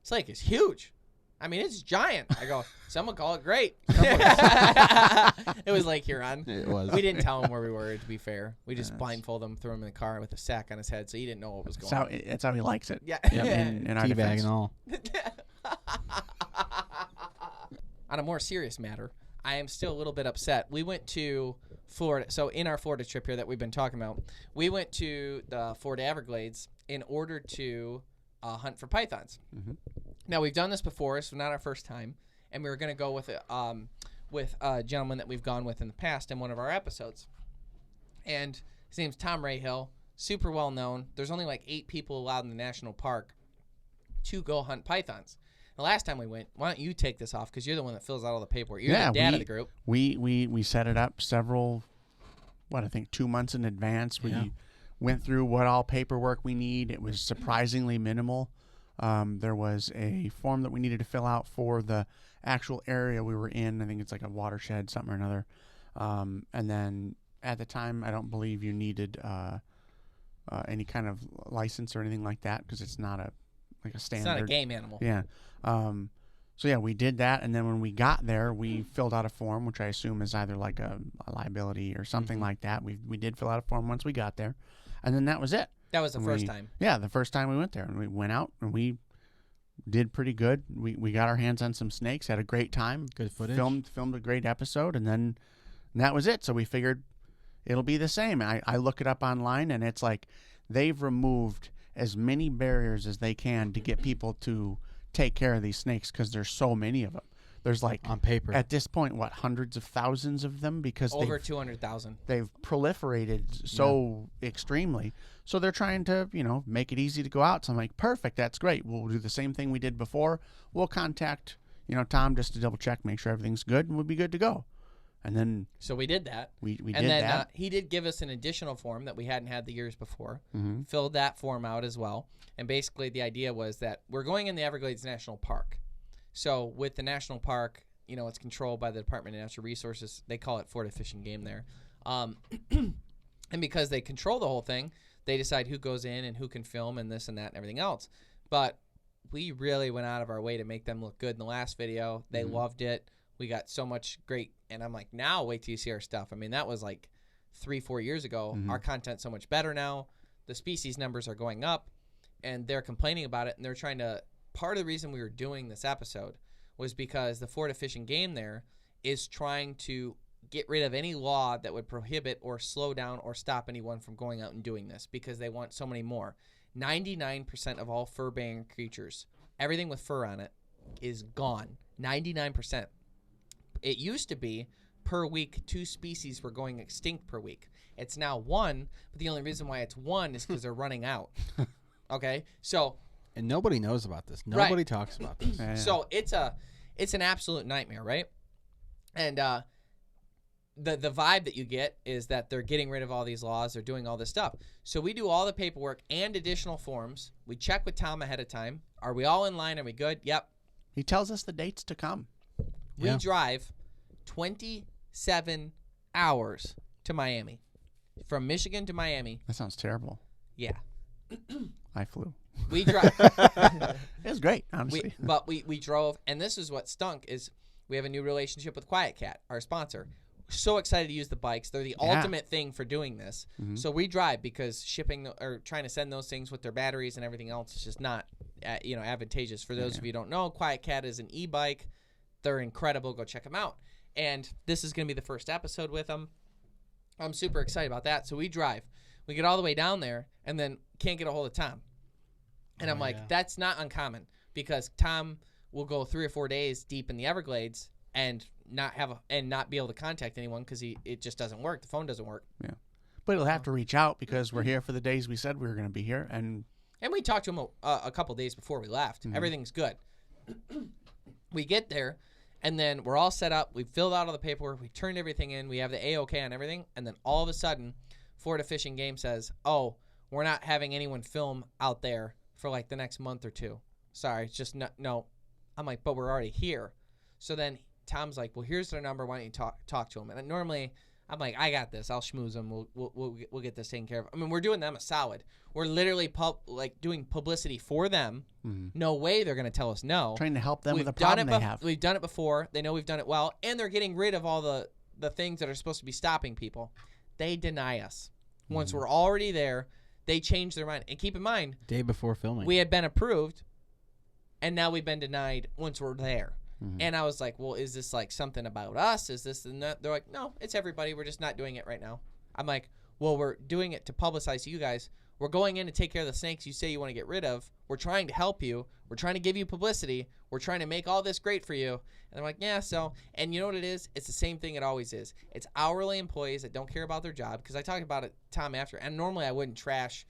"This lake is huge. I mean, it's giant." I go, "Someone call it great." It was Lake Huron. It was. We didn't tell him where we were, to be fair. We just blindfolded him, threw him in the car with a sack on his head, so he didn't know what was going on. That's how he likes it. Yeah. In our Teabag defense. and all. On a more serious matter, I am still a little bit upset. We went to Florida. So in our Florida trip here that we've been talking about, we went to the Florida Everglades in order to hunt for pythons. Mm-hmm. Now, we've done this before, so not our first time. And we were going to go with a gentleman that we've gone with in the past in one of our episodes. And his name's Tom Rahill, super well known. There's only like 8 people allowed in the national park to go hunt pythons. The last time we went, why don't you take this off? Because you're the one that fills out all the paperwork. You're the dad of the group. We set it up several, 2 months in advance. We went through what all paperwork we need. It was surprisingly minimal. There was a form that we needed to fill out for the actual area we were in. I think it's like a watershed, something or another. And then at the time, I don't believe you needed any kind of license or anything like that because it's not a standard. It's not a game animal. Yeah. So we did that, and then when we got there, we filled out a form, which I assume is either like a liability or something like that. We did fill out a form once we got there, and then that was it. That was the first time. Yeah, the first time we went there, and we went out and we did pretty good. We got our hands on some snakes, had a great time. Good footage. Filmed a great episode, and that was it. So we figured it'll be the same. I look it up online, and it's like they've removed as many barriers as they can to get people to take care of these snakes because there's so many of them. There's like on paper at this point, hundreds of thousands of them because over 200,000. They've proliferated so extremely. So they're trying to, make it easy to go out. So I'm like, perfect, that's great. We'll do the same thing we did before. We'll contact, Tom just to double check, make sure everything's good, and we'll be good to go. And then so we did that. We did and then, that. He did give us an additional form that we hadn't had the years before. Mm-hmm. Filled that form out as well. And basically the idea was that we're going in the Everglades National Park. So with the national park, it's controlled by the Department of Natural Resources. They call it Florida Fish and Game there. And because they control the whole thing, they decide who goes in and who can film and this and that and everything else. But we really went out of our way to make them look good in the last video. They loved it. We got so much great, and I'm like, now wait till you see our stuff. I mean, that was like 3-4 years ago. Mm-hmm. Our content's so much better now. The species numbers are going up, and they're complaining about it, and they're trying to, part of the reason we were doing this episode was because the Florida Fish and Game there is trying to get rid of any law that would prohibit or slow down or stop anyone from going out and doing this because they want so many more. 99% of all fur-bearing creatures, everything with fur on it, is gone. 99%. It used to be per week 2 species were going extinct per week. It's now 1, but the only reason why it's 1 is because they're running out. Okay, so and nobody knows about this. Nobody talks about this. Yeah. So it's an absolute nightmare, right? And the vibe that you get is that they're getting rid of all these laws, they're doing all this stuff. So we do all the paperwork and additional forms. We check with Tom ahead of time. Are we all in line? Are we good? Yep. He tells us the dates to come. We drive 27 hours to Miami. From Michigan to Miami. That sounds terrible. Yeah. I flew. We drive. It was great, honestly. We drove, and this is what stunk, is we have a new relationship with Quiet Cat, our sponsor. So excited to use the bikes. They're the ultimate thing for doing this. Mm-hmm. So we drive because shipping or trying to send those things with their batteries and everything else is just not advantageous. For those of you who don't know, Quiet Cat is an e-bike. They're incredible. Go check them out. And this is going to be the first episode with them. I'm super excited about that. So we drive. We get all the way down there and then can't get a hold of Tom. And I'm like, that's not uncommon because Tom will go 3 or 4 days deep in the Everglades and not be able to contact anyone because it just doesn't work. The phone doesn't work. Yeah, but he'll have to reach out because we're here for the days we said we were going to be here, and we talked to him a couple days before we left. Mm-hmm. Everything's good. We get there, and then we're all set up. We filled out all the paperwork. We turned everything in. We have the A-OK on everything, and then all of a sudden, Florida Fish and Game says, "Oh, we're not having anyone film out there for like the next month or two. Sorry, it's just no." I'm like, "But we're already here." So then Tom's like, "Well, here's their number. Why don't you talk to them?" And normally, I'm like, "I got this. I'll schmooze them. We'll get this taken care of." I mean, we're doing them a solid. We're literally doing publicity for them. Mm-hmm. No way they're going to tell us no. Trying to help them with a problem they have. We've done it before. They know we've done it well, and they're getting rid of all the things that are supposed to be stopping people. They deny us. Once we're already there, they change their mind. And keep in mind, day before filming, we had been approved, and now we've been denied once we're there. Mm-hmm. And I was like, well, is this like something about us? Is this and that? They're like, no, it's everybody. We're just not doing it right now. I'm like, well, we're doing it to publicize to you guys. We're going in to take care of the snakes you say you want to get rid of. We're trying to help you. We're trying to give you publicity. We're trying to make all this great for you. And they're like, yeah, so. And you know what it is? It's the same thing it always is. It's hourly employees that don't care about their job. Because I talked about it, Tom, after. And normally I wouldn't trash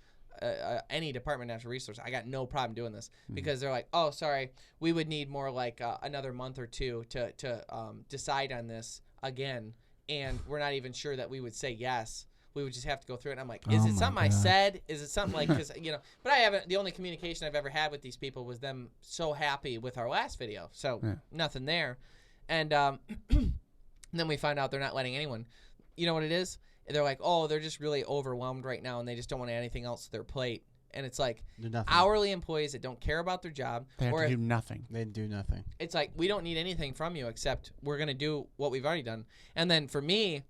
any Department of Natural Resources. I got no problem doing this because they're like, oh, sorry, we would need more like another month or two to decide on this again. And we're not even sure that we would say yes. We would just have to go through it. And I'm like, is it something I said? Is it something like, because, but I haven't, the only communication I've ever had with these people was them so happy with our last video. So nothing there. And then we find out they're not letting anyone. You know what it is? They're like, oh, they're just really overwhelmed right now and they just don't want anything else to their plate. And it's like hourly employees that don't care about their job. They have to do nothing. They do nothing. It's like, we don't need anything from you except we're going to do what we've already done. And then for me,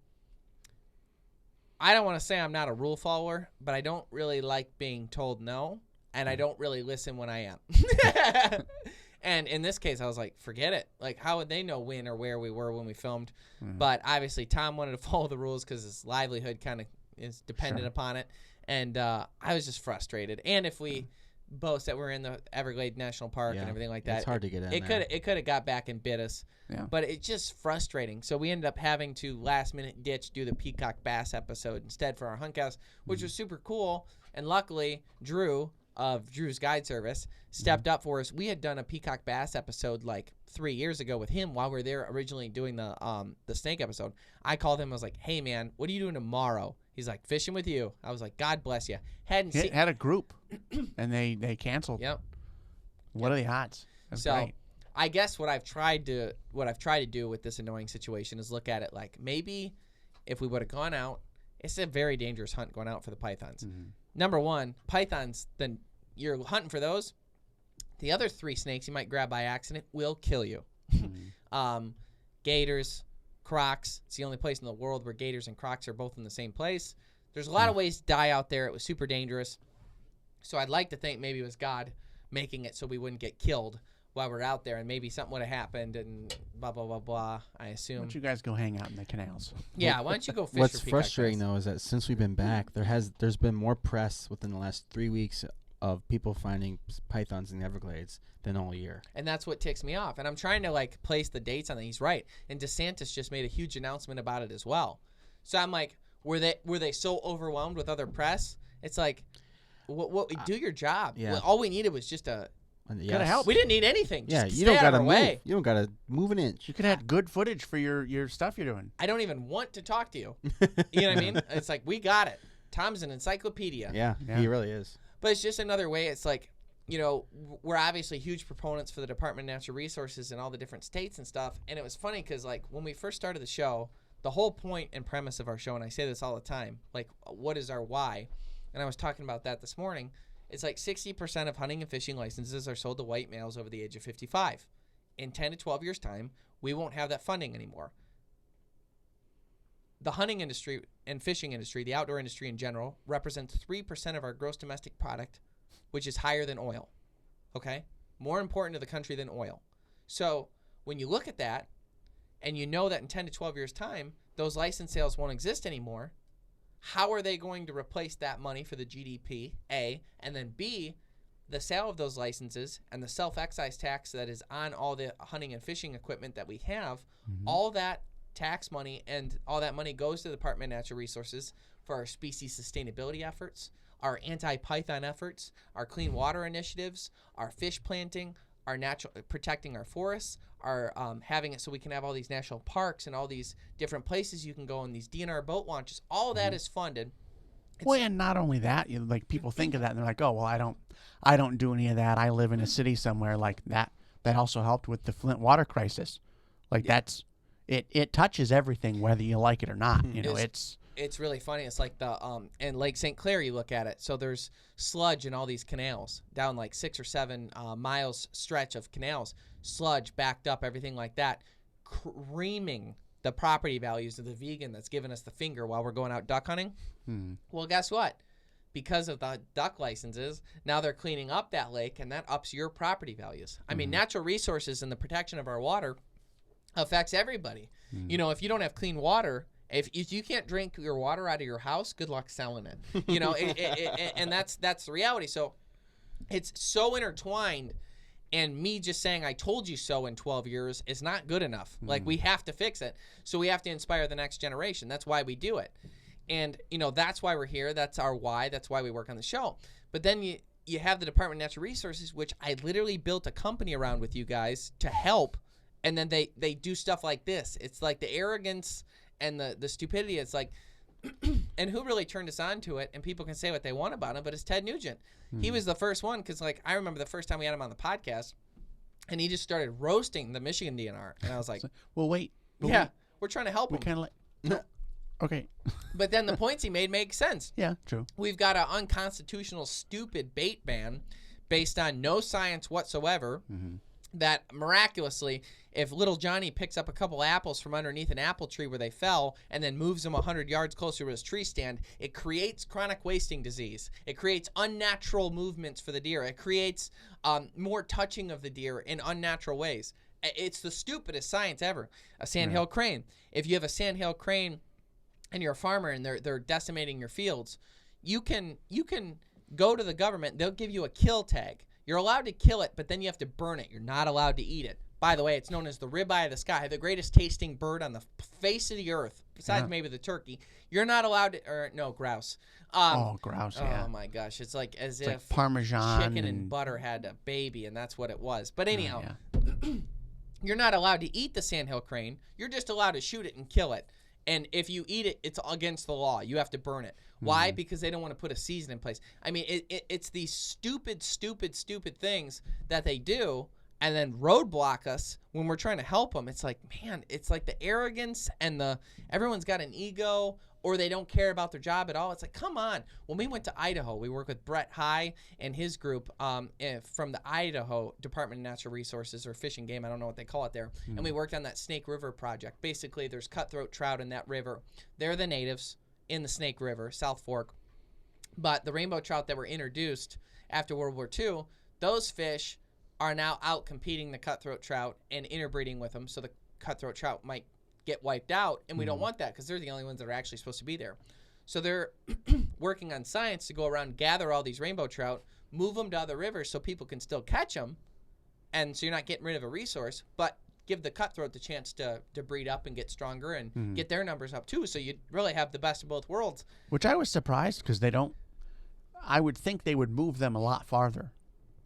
I don't want to say I'm not a rule follower, but I don't really like being told no, and I don't really listen when I am. And in this case, I was like, forget it. Like, how would they know when or where we were when we filmed? Mm-hmm. But obviously, Tom wanted to follow the rules because his livelihood kind of is dependent upon it. And I was just frustrated. And if we boast that we're in the Everglades National Park and everything like that, it's hard to get in It could have got back and bit us. Yeah. But it's just frustrating. So we ended up having to last-minute ditch do the peacock bass episode instead for our huntcast, which was super cool. And luckily, Drew of Drew's Guide Service stepped up for us. We had done a peacock bass episode like 3 years ago with him while we were there originally doing the snake episode. I called him. I was like, hey, man, what are you doing tomorrow? He's like, fishing with you. I was like, God bless you. Had a group, and they canceled. Yep. What are the odds? That's great. I guess what I've tried to do with this annoying situation is look at it like maybe if we would have gone out, it's a very dangerous hunt going out for the pythons. Mm-hmm. Number one, pythons, then you're hunting for those. The other 3 snakes you might grab by accident will kill you. Mm-hmm. Gators, crocs. It's the only place in the world where gators and crocs are both in the same place. There's a lot of ways to die out there. It was super dangerous. So I'd like to think maybe it was God making it so we wouldn't get killed while we're out there, and maybe something would have happened and blah, blah, blah, blah, I assume. Why don't you guys go hang out in the canals? Yeah, why don't you go fish What's for frustrating, though, is that since we've been back, there's been more press within the last 3 weeks of people finding pythons in the Everglades than all year. And that's what ticks me off. And I'm trying to, like, place the dates on it. He's right. And DeSantis just made a huge announcement about it as well. So I'm like, were they so overwhelmed with other press? It's like, do your job. Yeah. All we needed was just Gotta help. We didn't need anything. Just you don't gotta move. Way. You don't gotta move an inch. You could have good footage for your stuff you're doing. I don't even want to talk to you. You know what I mean? It's like, we got it. Tom's an encyclopedia. Yeah, he really is. But it's just another way. It's like, we're obviously huge proponents for the Department of Natural Resources in all the different states and stuff. And it was funny because, like, when we first started the show, the whole point and premise of our show, and I say this all the time, like, what is our why? And I was talking about that this morning. It's like 60% of hunting and fishing licenses are sold to white males over the age of 55. In 10 to 12 years' time, we won't have that funding anymore. The hunting industry and fishing industry, the outdoor industry in general, represents 3% of our gross domestic product, which is higher than oil, okay? More important to the country than oil. So when you look at that, and you know that in 10 to 12 years' time, those license sales won't exist anymore, how are they going to replace that money for the GDP, A, and then B, the sale of those licenses and the self-excise tax that is on all the hunting and fishing equipment that we have, all that tax money and all that money goes to the Department of Natural Resources for our species sustainability efforts, our anti-python efforts, our clean water initiatives, our fish planting, our natural protecting our forests, our having it so we can have all these national parks and all these different places you can go and these DNR boat launches. All that is funded. Well, and not only that, like people think of that and they're like, oh, well, I don't do any of that. I live in a city somewhere like that. That also helped with the Flint water crisis. Like it touches everything, whether you like it or not. It's really funny. It's like the in Lake St. Clair, you look at it. So there's sludge in all these canals down like 6 or 7 miles stretch of canals, sludge backed up, everything like that, creaming the property values of the vegan that's giving us the finger while we're going out duck hunting. Well, guess what? Because of the duck licenses, now they're cleaning up that lake, and that ups your property values. I mean, natural resources and the protection of our water affects everybody. If you don't have clean water, if you can't drink your water out of your house, good luck selling it. And that's the reality. So it's so intertwined, and me just saying I told you so in 12 years is not good enough. Like, we have to fix it. So we have to inspire the next generation. That's why we do it. And, that's why we're here. That's our why. That's why we work on the show. But then you have the Department of Natural Resources, which I literally built a company around with you guys to help. And then they do stuff like this. It's like the arrogance and the stupidity. It's like, and who really turned us on to it? And people can say what they want about him, but it's Ted Nugent. He was the first one, because, like, I remember the first time we had him on the podcast, and he just started roasting the Michigan DNR. And I was like, well, wait. We're trying to help him. We kind of no. Okay. But then the points he made make sense. Yeah, true. We've got an unconstitutional, stupid bait ban based on no science whatsoever. That miraculously, if little Johnny picks up a couple apples from underneath an apple tree where they fell and then moves them 100 yards closer to his tree stand, it creates chronic wasting disease. It creates unnatural movements for the deer. It creates more touching of the deer in unnatural ways. It's the stupidest science ever. A sandhill crane. If you have a sandhill crane and you're a farmer and they're decimating your fields, you can go to the government. They'll give you a kill tag. You're allowed to kill it, but then you have to burn it. You're not allowed to eat it. By the way, it's known as the ribeye of the sky, the greatest tasting bird on the face of the earth, besides maybe the turkey. You're not allowed to, or no, grouse. Grouse, yeah. Oh, my gosh. It's like as it's if like Parmesan chicken and butter had a baby, and that's what it was. But anyhow, yeah. You're not allowed to eat the sandhill crane. You're just allowed to shoot it and kill it. And if you eat it, it's against the law. You have to burn it. Why? Because they don't want to put a season in place. I mean, it's these stupid things that they do and then roadblock us when we're trying to help them. It's like, man, it's like the arrogance and everyone's got an ego, or they don't care about their job at all. It's like, come on. When we went to Idaho, we worked with Brett High and his group from the Idaho Department of Natural Resources, or Fish and Game, I don't know what they call it there. And we worked on that Snake River project. Basically, there's cutthroat trout in that river. They're the natives in the Snake River, South Fork. But the rainbow trout that were introduced after World War II, those fish are now out competing the cutthroat trout and interbreeding with them, so the cutthroat trout might get wiped out, and we don't want that because they're the only ones that are actually supposed to be there. So they're working on science to go around, gather all these rainbow trout, move them to other rivers so people can still catch them, and so you're not getting rid of a resource, but give the cutthroat the chance to breed up and get stronger and get their numbers up too, so you really have the best of both worlds. Which I was surprised, because they don't. I would think they would move them a lot farther,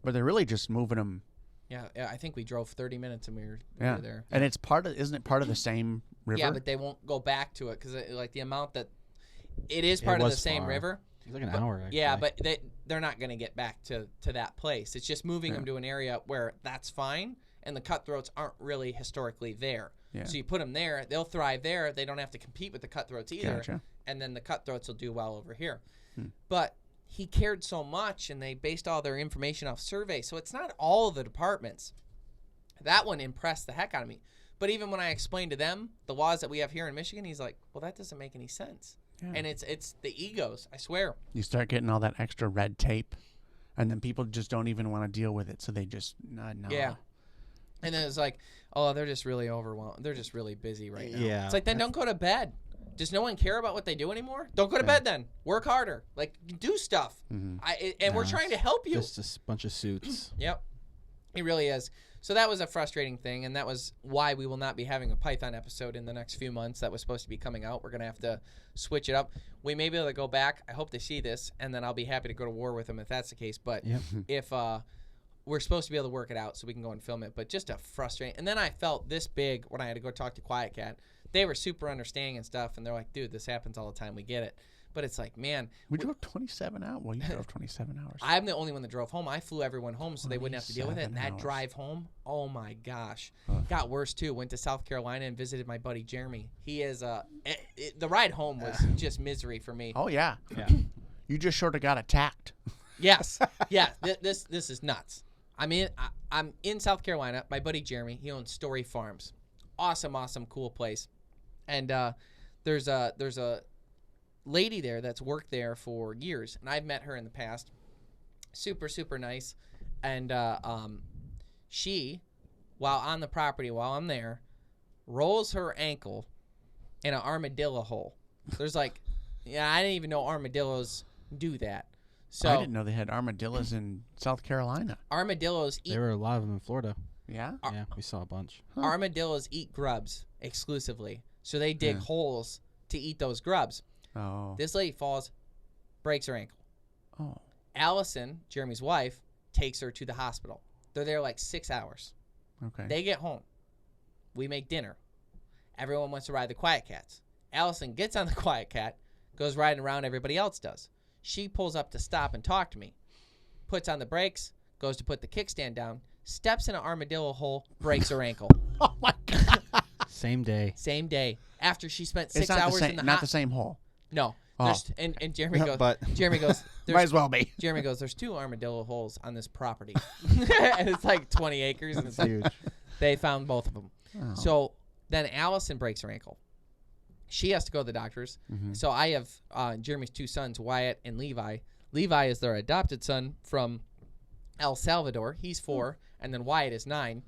but they're really just moving them. Yeah, I think we drove 30 minutes and we were there. And it's isn't it part of the same river? Yeah, but they won't go back to it because like the amount that it is part of the same river, It's like an hour. Actually. Yeah, but they're not going to get back to that place. It's just moving them to an area where that's fine, and the cutthroats aren't really historically there. Yeah. So you put them there, they'll thrive there. They don't have to compete with the cutthroats either. Gotcha. And then the cutthroats will do well over here. But he cared so much, and they based all their information off surveys. So it's not all of the departments. That one impressed the heck out of me. But even when I explained to them the laws that we have here in Michigan, he's like, well, that doesn't make any sense. Yeah. And it's the egos, I swear. You start getting all that extra red tape, and then people just don't even want to deal with it, so they just, no. Yeah. And then it's like, oh, they're just really overwhelmed. They're just really busy right now. Yeah. It's like, then don't go to bed. Does no one care about what they do anymore? Don't go to bed then. Work harder. Like, do stuff. And we're trying to help you. Just a bunch of suits. Yep. It really is. So that was a frustrating thing, and that was why we will not be having a Python episode in the next few months that was supposed to be coming out. We're going to have to switch it up. We may be able to go back. I hope they see this, and then I'll be happy to go to war with them if that's the case. But if we're supposed to be able to work it out so we can go and film it, but just a frustrating. And then I felt this big when I had to go talk to Quiet Cat. They were super understanding and stuff, and they're like, dude, this happens all the time. We get it. But it's like, man. We drove 27 hours. Well, you drove 27 hours. I'm the only one that drove home. I flew everyone home so they wouldn't have to deal with it. And that drive home, oh, my gosh. Got worse, too. Went to South Carolina and visited my buddy Jeremy. He is the ride home was just misery for me. Oh, yeah. You just sort of got attacked. Yes. Yeah. This is nuts. I'm in South Carolina. My buddy Jeremy, he owns Story Farms. Awesome, cool place. And there's a lady there that's worked there for years, and I've met her in the past. Super, super nice. And she, while on the property, while I'm there, rolls her ankle in an armadillo hole. There's like, I didn't even know armadillos do that. So I didn't know they had armadillos in South Carolina. Armadillos eat. There were a lot of them in Florida. Yeah? Yeah, we saw a bunch. Armadillos eat grubs exclusively. So they dig holes to eat those grubs. Oh. This lady falls, breaks her ankle. Oh. Allison, Jeremy's wife, takes her to the hospital. They're there like 6 hours. Okay. They get home. We make dinner. Everyone wants to ride the Quiet Cats. Allison gets on the Quiet Cat, goes riding around, everybody else does. She pulls up to stop and talk to me, puts on the brakes, goes to put the kickstand down, steps in an armadillo hole, breaks her ankle. Oh, my God. Same day. Same day. After she spent 6 It's not hours the same, in the not the same hole. No. Oh. And Jeremy goes, But Jeremy goes, Might as well be. Jeremy goes, there's 2 armadillo holes on this property. And it's like 20 acres. And it's like, huge. they found both of them. Oh. So then Allison breaks her ankle. She has to go to the doctors. So I have Jeremy's 2 sons, Wyatt and Levi. Levi is their adopted son from El Salvador. He's 4. And then Wyatt is 9.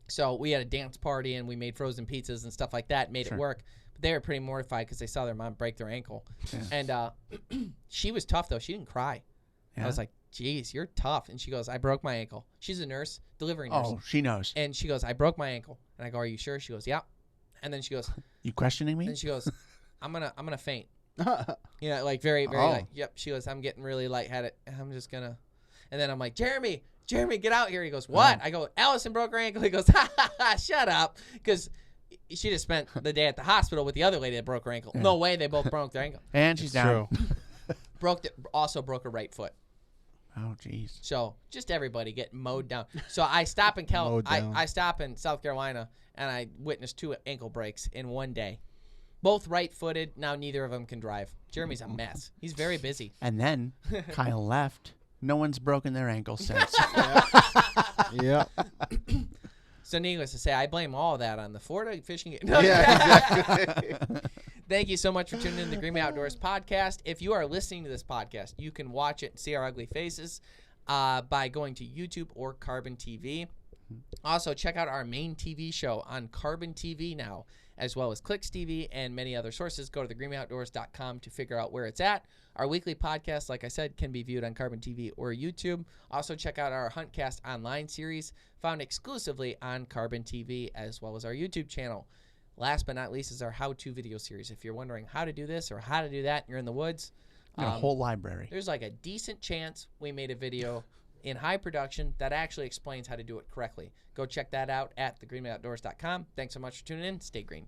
So we had a dance party, and we made frozen pizzas and stuff like that, made it work. But they were pretty mortified because they saw their mom break their ankle. Yeah. And she was tough, though. She didn't cry. Yeah. I was like, geez, you're tough. And she goes, I broke my ankle. She's a nurse, delivery nurse. Oh, she knows. And she goes, I broke my ankle. And I go, are you sure? She goes, yeah. And then she goes, you questioning me? And she goes, I'm gonna faint. You know, like very, very like, yep. She goes, I'm getting really lightheaded. I'm just gonna. And then I'm like, Jeremy, get out here. He goes, what? I go, Allison broke her ankle. He goes, ha, shut up. Because she just spent the day at the hospital with the other lady that broke her ankle. Yeah. No way they both broke their ankle. And she's down. Also broke her right foot. Oh, jeez. So just everybody getting mowed down. So I stop in I stop in South Carolina, and I witnessed 2 ankle breaks in one day. Both right-footed. Now neither of them can drive. Jeremy's a mess. He's very busy. And then Kyle left. No one's broken their ankle since. Yeah. So needless to say, I blame all of that on the Florida fishing game. Yeah, exactly. Thank you so much for tuning in to the Greenway Outdoors podcast. If you are listening to this podcast, you can watch it and see our ugly faces by going to YouTube or Carbon TV. Also, check out our main TV show on Carbon TV now, as well as Clicks TV and many other sources. Go to thegreenwayoutdoors.com to figure out where it's at. Our weekly podcast, like I said, can be viewed on Carbon TV or YouTube. Also, check out our Huntcast Online series, found exclusively on Carbon TV, as well as our YouTube channel. Last but not least is our how-to video series. If you're wondering how to do this or how to do that and you're in the woods, a whole library. There's like a decent chance we made a video in high production that actually explains how to do it correctly. Go check that out at thegreenwayoutdoors.com. Thanks so much for tuning in. Stay green.